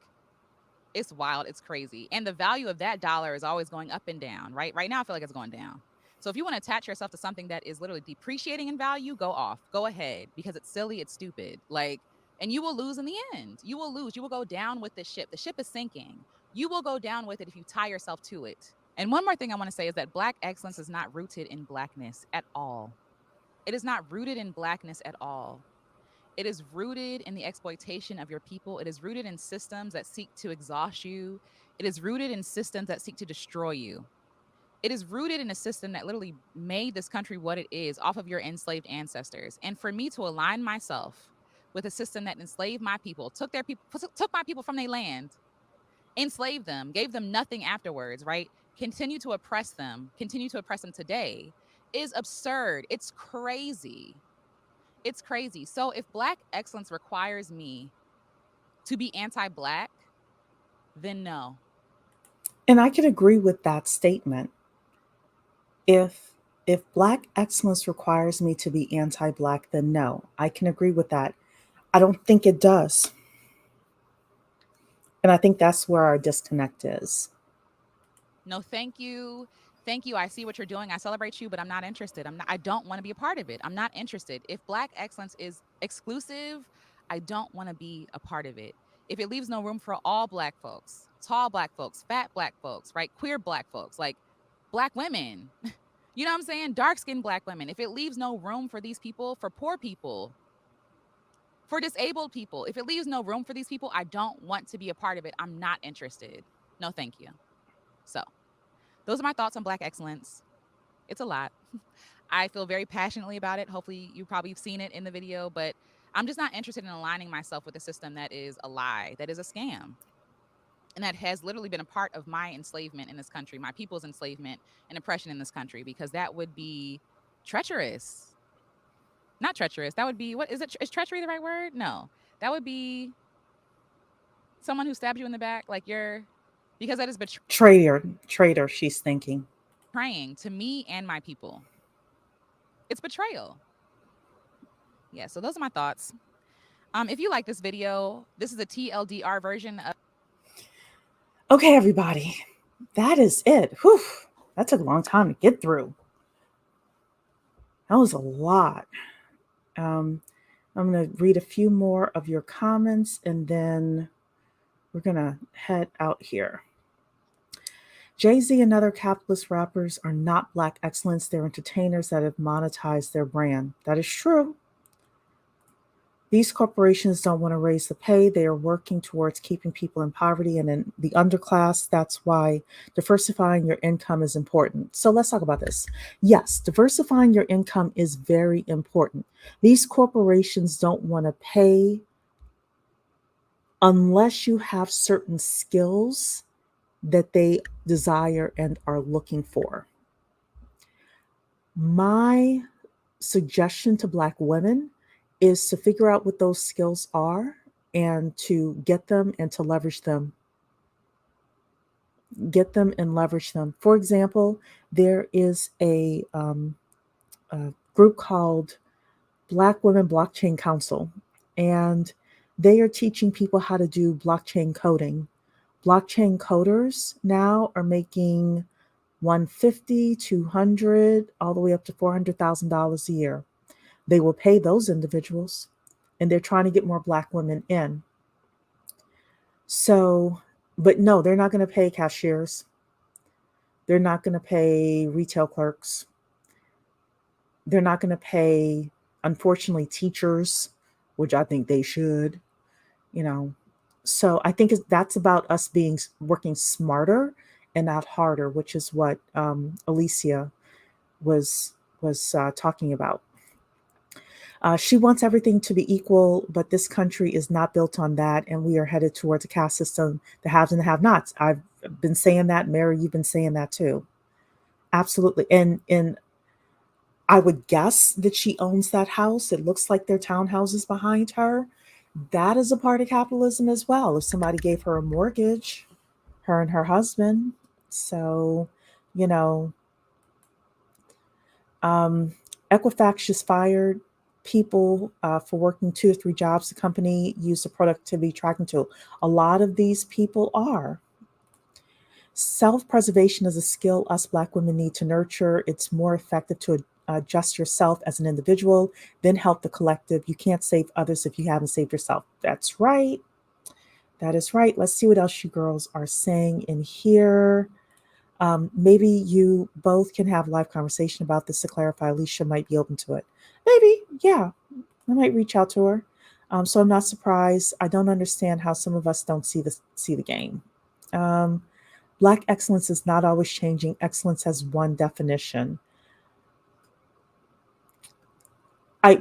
it's wild, it's crazy. And the value of that dollar is always going up and down, right? Right now I feel like it's going down. So if you want to attach yourself to something that is literally depreciating in value, go off. Go ahead, because it's silly, it's stupid. Like, and you will lose in the end. You will lose. You will go down with this ship. The ship is sinking. You will go down with it if you tie yourself to it. And one more thing I want to say is that Black excellence is not rooted in Blackness at all. It is not rooted in Blackness at all. It is rooted in the exploitation of your people. It is rooted in systems that seek to exhaust you. It is rooted in systems that seek to destroy you. It is rooted in a system that literally made this country what it is off of your enslaved ancestors. And for me to align myself with a system that enslaved my people, took my people from their land, enslaved them, gave them nothing afterwards, right? Continue to oppress them today is absurd. It's crazy. It's crazy. So if Black excellence requires me to be anti-Black, then no. And I can agree with that statement. If Black excellence requires me to be anti-Black, then no. I can agree with that. I don't think it does. And I think that's where our disconnect is. No, thank you. Thank you. I see what you're doing. I celebrate you, but I'm not interested. I don't want to be a part of it. I'm not interested. If Black excellence is exclusive, I don't want to be a part of it. If it leaves no room for all Black folks, tall Black folks, fat Black folks, right? Queer Black folks, like Black women, you know what I'm saying? Dark skinned Black women. If it leaves no room for these people, for poor people, for disabled people, if it leaves no room for these people, I don't want to be a part of it. I'm not interested. No, thank you. So, those are my thoughts on Black excellence. It's a lot. I feel very passionately about it. Hopefully, you probably have seen it in the video, but I'm just not interested in aligning myself with a system that is a lie, that is a scam, and that has literally been a part of my enslavement in this country, my people's enslavement and oppression in this country, because that would be treacherous. Not treacherous. That would be, what is it? Is treachery the right word? No. That would be someone who stabbed you in the back. Like because that is Traitor, she's thinking. betraying to me and my people. It's betrayal. Yeah, so those are my thoughts. If you like this video, this is a TLDR version of. Okay, everybody, that is it. Whew, that took a long time to get through. That was a lot. I'm going to read a few more of your comments and then we're going to head out here. Jay-Z and other capitalist rappers are not Black excellence. They're entertainers that have monetized their brand. That is true. These corporations don't want to raise the pay. They are working towards keeping people in poverty and in the underclass. That's why diversifying your income is important. So let's talk about this. Yes, diversifying your income is very important. These corporations don't want to pay unless you have certain skills that they desire and are looking for. My suggestion to Black women is to figure out what those skills are and to get them and to leverage them. Get them and leverage them. For example, there is a group called Black Women Blockchain Council, and they are teaching people how to do blockchain coding. Blockchain coders now are making $150, $200, all the way up to $400,000 a year. They will pay those individuals, and they're trying to get more Black women in. So, but no, they're not going to pay cashiers. They're not going to pay retail clerks. They're not going to pay, unfortunately, teachers, which I think they should, So I think that's about us working smarter and not harder, which is what Alecia was talking about. She wants everything to be equal, but this country is not built on that, and we are headed towards a caste system, the haves and the have-nots. I've been saying that, Mary, you've been saying that too. Absolutely. And I would guess that she owns that house. It looks like there are townhouses behind her. That is a part of capitalism as well. If somebody gave her a mortgage, her and her husband. So, Equifax just fired people for working 2 or 3 jobs. The company used a productivity tracking tool. A lot of these people are. Self-preservation is a skill us Black women need to nurture. It's more effective to adjust yourself as an individual, then help the collective. You can't save others if you haven't saved yourself. That's right. That is right. Let's see what else you girls are saying in here. Maybe you both can have a live conversation about this to clarify. Alecia might be open to it. Maybe, yeah. I might reach out to her. So I'm not surprised. I don't understand how some of us don't see the game. Black excellence is not always changing. Excellence has one definition.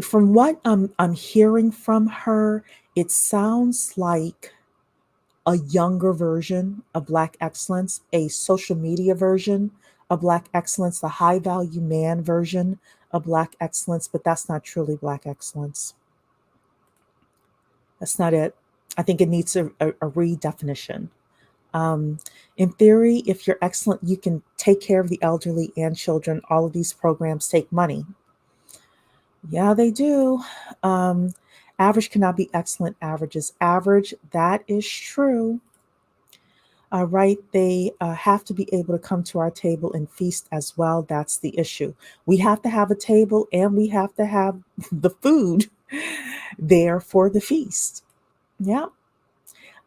From what I'm hearing from her, it sounds like a younger version of Black excellence, a social media version of Black excellence, the high value man version of Black excellence, but that's not truly Black excellence. That's not it. I think it needs a redefinition. In theory, if you're excellent, you can take care of the elderly and children. All of these programs take money. Yeah, they do. Average cannot be excellent. Average is average. That is true. Right? They have to be able to come to our table and feast as well. That's the issue. We have to have a table and we have to have the food there for the feast. Yeah.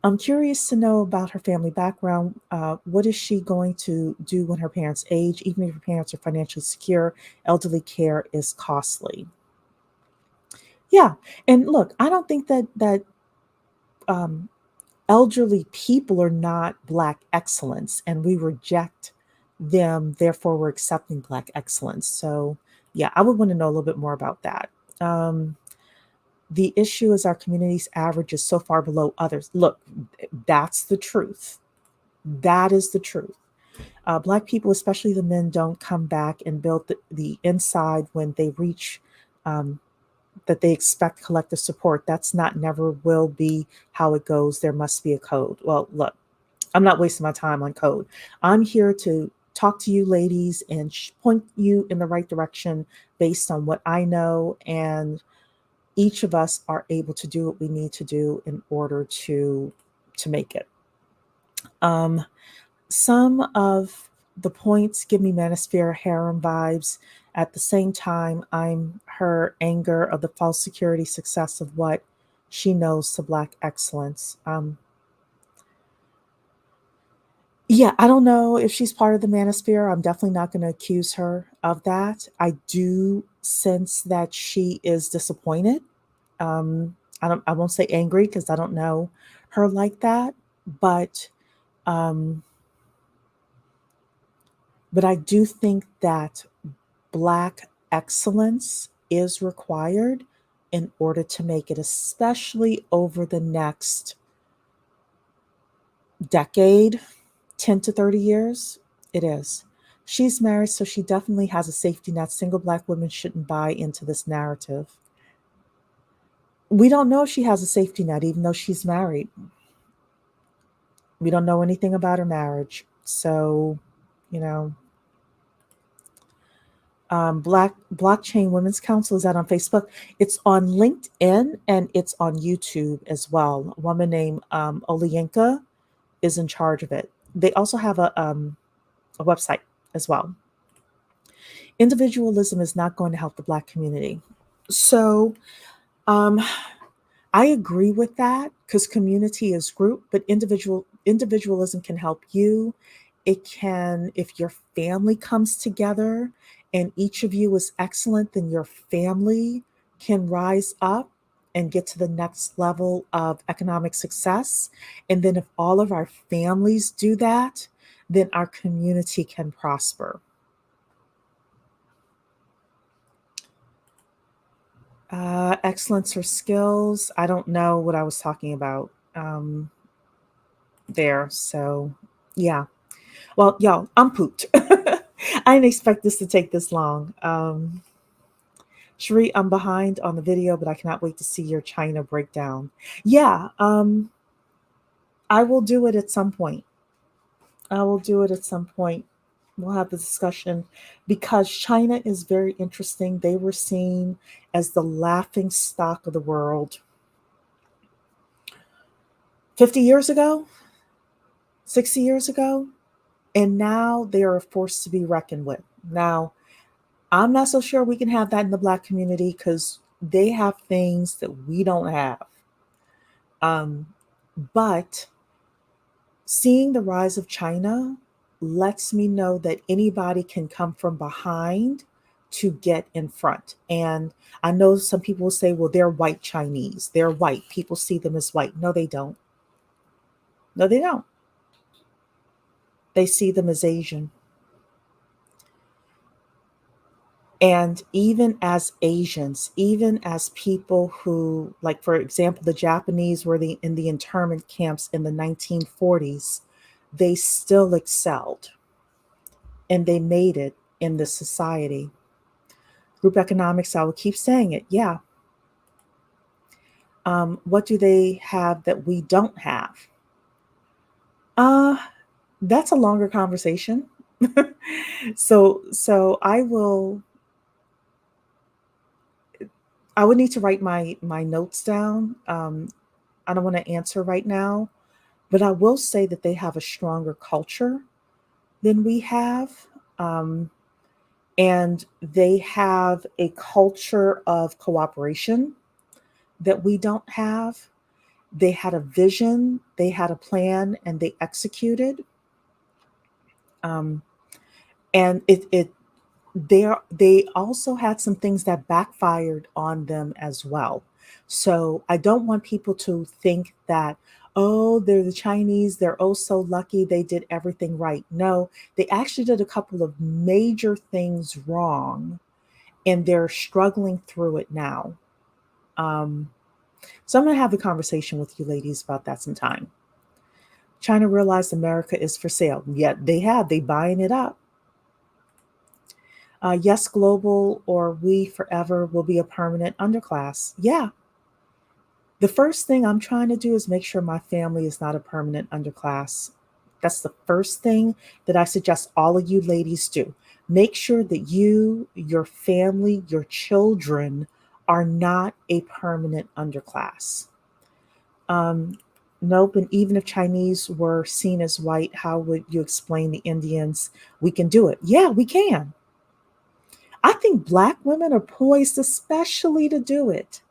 I'm curious to know about her family background. What is she going to do when her parents age? Even if her parents are financially secure, elderly care is costly. Yeah. And look, I don't think that elderly people are not Black excellence, and we reject them. Therefore, we're accepting Black excellence. So, yeah, I would want to know a little bit more about that. The issue is our community's average is so far below others. Look, that's the truth. That is the truth. Black people, especially the men, don't come back and build the inside when they reach that they expect collective support. That's not, never will be how it goes. There must be a code. Well, look, I'm not wasting my time on code. I'm here to talk to you ladies and point you in the right direction based on what I know. And each of us are able to do what we need to do in order to make it. Some of the points give me manosphere harem vibes. At the same time, I'm her anger of the false security success of what she knows to Black excellence. Yeah, I don't know if she's part of the manosphere. I'm definitely not going to accuse her of that. I do sense that she is disappointed. I won't say angry because I don't know her like that, but um, I do think that Black excellence is required in order to make it, especially over the next decade, 10 to 30 years. It is. She's married, so she definitely has a safety net. Single Black women shouldn't buy into this narrative. We don't know if she has a safety net, even though she's married. We don't know anything about her marriage. So, you know, Black Blockchain Women's Council is out on Facebook. It's on LinkedIn and it's on YouTube as well. A woman named Olienka is in charge of it. They also have a website as well. Individualism is not going to help the Black community. So I agree with that because community is group, but individualism can help you. It can, if your family comes together and each of you is excellent, then your family can rise up and get to the next level of economic success. And then if all of our families do that, then our community can prosper. Excellence or skills. I don't know what I was talking about there. So, yeah. Well, y'all, I'm pooped. I didn't expect this to take this long. Cherie, I'm behind on the video, but I cannot wait to see your China breakdown. Yeah, I will do it at some point. I will do it at some point. We'll have the discussion because China is very interesting. They were seen as the laughing stock of the world 50 years ago, 60 years ago, and now they are a force to be reckoned with. Now, I'm not so sure we can have that in the Black community because they have things that we don't have. But seeing the rise of China lets me know that anybody can come from behind to get in front. And I know some people will say, well, they're white Chinese. They're white. People see them as white. No, they don't. No, they don't. They see them as Asian. And even as Asians, even as people who, like, for example, the Japanese were in the internment camps in the 1940s, they still excelled and they made it in this society. Group economics, I will keep saying it. Yeah. What do they have that we don't have? That's a longer conversation. So I would need to write my notes down. I don't want to answer right now, but I will say that they have a stronger culture than we have. And they have a culture of cooperation that we don't have. They had a vision, they had a plan, and they executed. And they also had some things that backfired on them as well. So I don't want people to think that, oh, they're the Chinese, they're oh so lucky, they did everything right. No, they actually did a couple of major things wrong, and they're struggling through it now. So I'm going to have a conversation with you ladies about that sometime. China realized America is for sale. Yet they buying it up. Yes, global or we forever will be a permanent underclass. Yeah. The first thing I'm trying to do is make sure my family is not a permanent underclass. That's the first thing that I suggest all of you ladies do. Make sure that you, your family, your children are not a permanent underclass. Nope. And even if Chinese were seen as white, how would you explain the Indians? We can do it. Yeah, we can. I think Black women are poised especially to do it.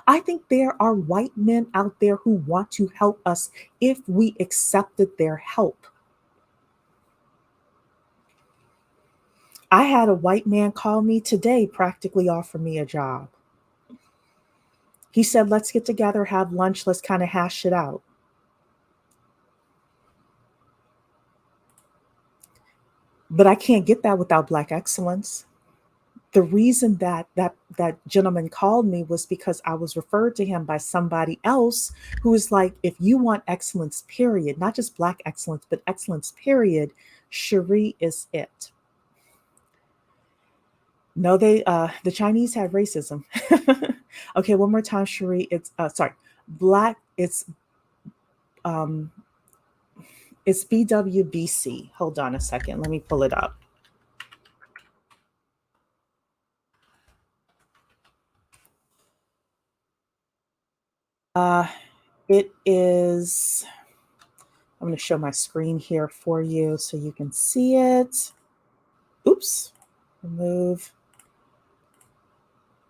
I think there are white men out there who want to help us if we accepted their help. I had a white man call me today, practically offer me a job. He said, let's get together, have lunch, let's kind of hash it out. But I can't get that without Black excellence. The reason that gentleman called me was because I was referred to him by somebody else who was like, if you want excellence, period, not just Black excellence, but excellence, period, Cherie is it. No, the Chinese have racism. Okay, one more time, Cherie. It's Black. Um, it's BWBC. Hold on a second. Let me pull it up. It is. I'm going to show my screen here for you so you can see it. Oops. Remove.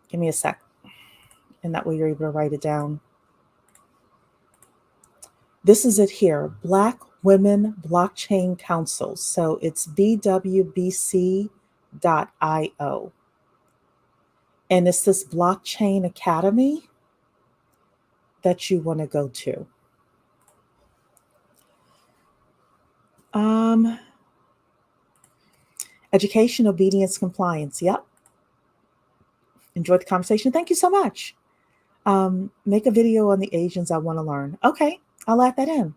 Give me a sec. And that way you're able to write it down. This is it here. Black Women Blockchain Council. So it's bwbc.io. And it's this blockchain academy that you want to go to. Education, obedience, compliance. Yep. Enjoyed the conversation. Thank you so much. Make a video on the Asians I want to learn. Okay, I'll add that in.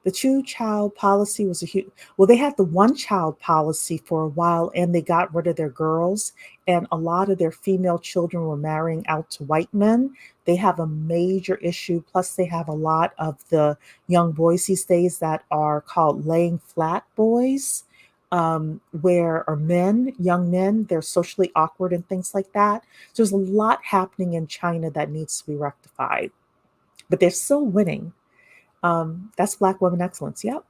The two-child policy was a huge, well, they had the one-child policy for a while and they got rid of their girls and a lot of their female children were marrying out to white men. They have a major issue. Plus they have a lot of the young boys these days that are called laying flat boys, where are men, young men, they're socially awkward and things like that. So there's a lot happening in China that needs to be rectified, but they're still winning. That's Black women excellence. Yep.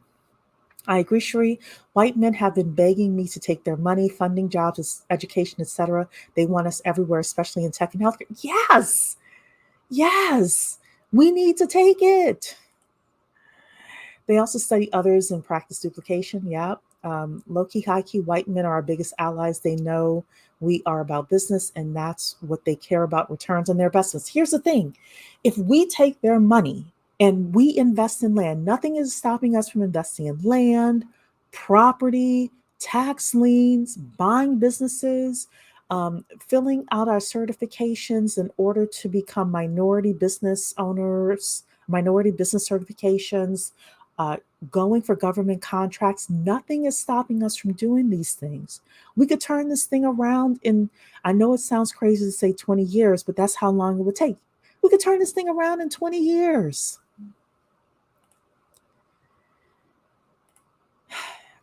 I agree, Cherie. White men have been begging me to take their money, funding jobs, education, etc. They want us everywhere, especially in tech and healthcare. Yes. Yes. We need to take it. They also study others and practice duplication. Yep. Low-key, high-key, white men are our biggest allies. They know we are about business and that's what they care about, returns on their investments. Here's the thing. If we take their money and we invest in land, nothing is stopping us from investing in land, property, tax liens, buying businesses, filling out our certifications in order to become minority business owners, minority business certifications, going for government contracts. Nothing is stopping us from doing these things. We could turn this thing around in, I know it sounds crazy to say 20 years, but that's how long it would take. We could turn this thing around in 20 years.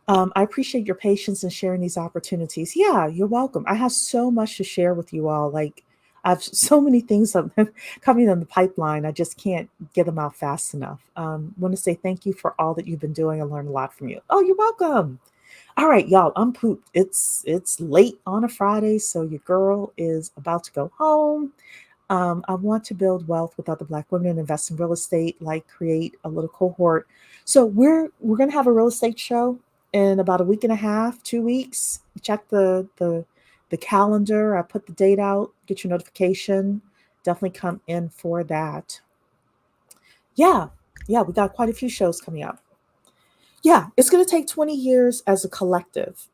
I appreciate your patience in sharing these opportunities. Yeah, you're welcome. I have so much to share with you all. Like, I have so many things coming in the pipeline. I just can't get them out fast enough. Want to say thank you for all that you've been doing. I learned a lot from you. Oh, you're welcome. All right, y'all, I'm pooped. It's late on a Friday, so your girl is about to go home. I want to build wealth with other Black women and invest in real estate, like create a little cohort. So we're going to have a real estate show in about a week and a half, 2 weeks. Check the calendar. I put the date out, get your notification. Definitely come in for that. Yeah, we got quite a few shows coming up. Yeah, it's going to take 20 years as a collective.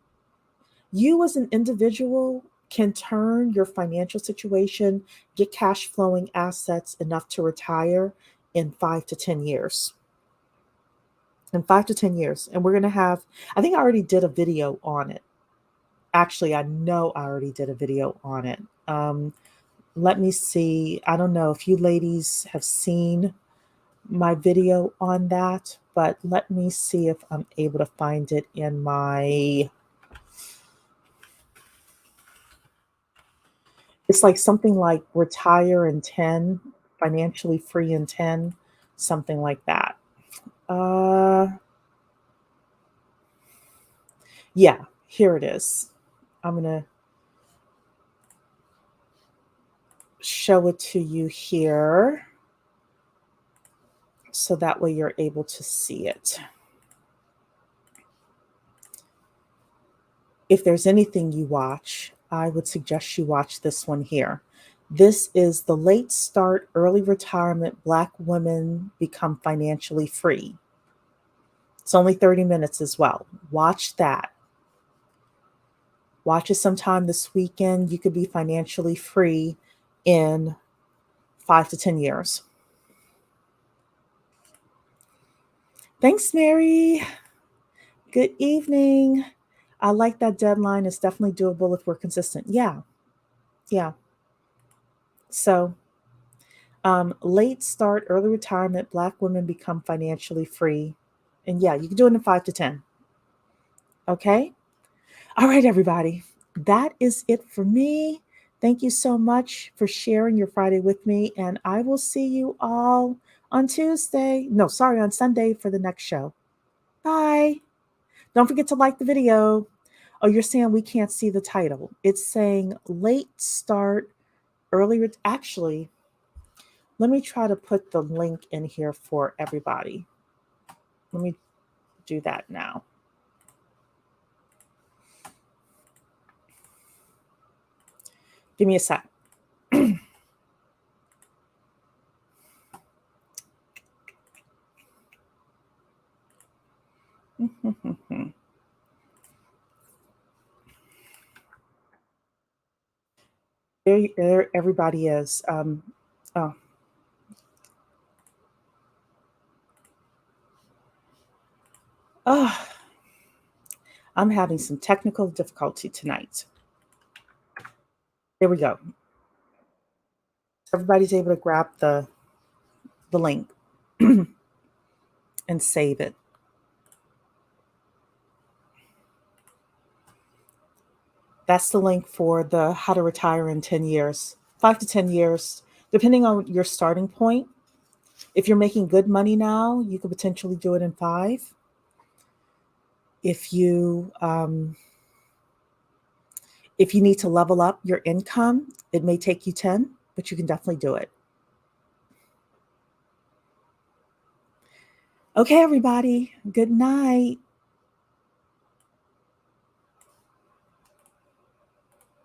You as an individual can turn your financial situation, get cash flowing assets enough to retire in 5 to 10 years. In 5 to 10 years. And we're going to have, I think I already did a video on it. Actually, I know I already did a video on it. Let me see. I don't know if you ladies have seen my video on that, but let me see if I'm able to find it in my. It's like something like retire in 10, financially free in 10, something like that. Yeah, here it is. I'm going to show it to you here so that way you're able to see it. If there's anything you watch, I would suggest you watch this one here. This is the late start, early retirement, Black women become financially free. It's only 30 minutes as well. Watch that. Watch it sometime this weekend. You could be financially free in 5 to 10 years. Thanks, Mary. Good evening. I like that deadline. It's definitely doable if we're consistent. Yeah. So, late start, early retirement, Black women become financially free. And yeah, you can do it in 5 to 10. Okay? All right, everybody. That is it for me. Thank you so much for sharing your Friday with me. And I will see you all on Sunday for the next show. Bye. Don't forget to like the video. Oh, you're saying we can't see the title. It's saying late start, actually, let me try to put the link in here for everybody. Let me do that now. Give me a sec. There everybody is. Oh. Oh, I'm having some technical difficulty tonight. There we go. Everybody's able to grab the link and save it. That's the link for the how to retire in 10 years, 5 to 10 years, depending on your starting point. If you're making good money now, you could potentially do it in 5. If you need to level up your income, it may take you 10, but you can definitely do it. Okay, everybody. Good night.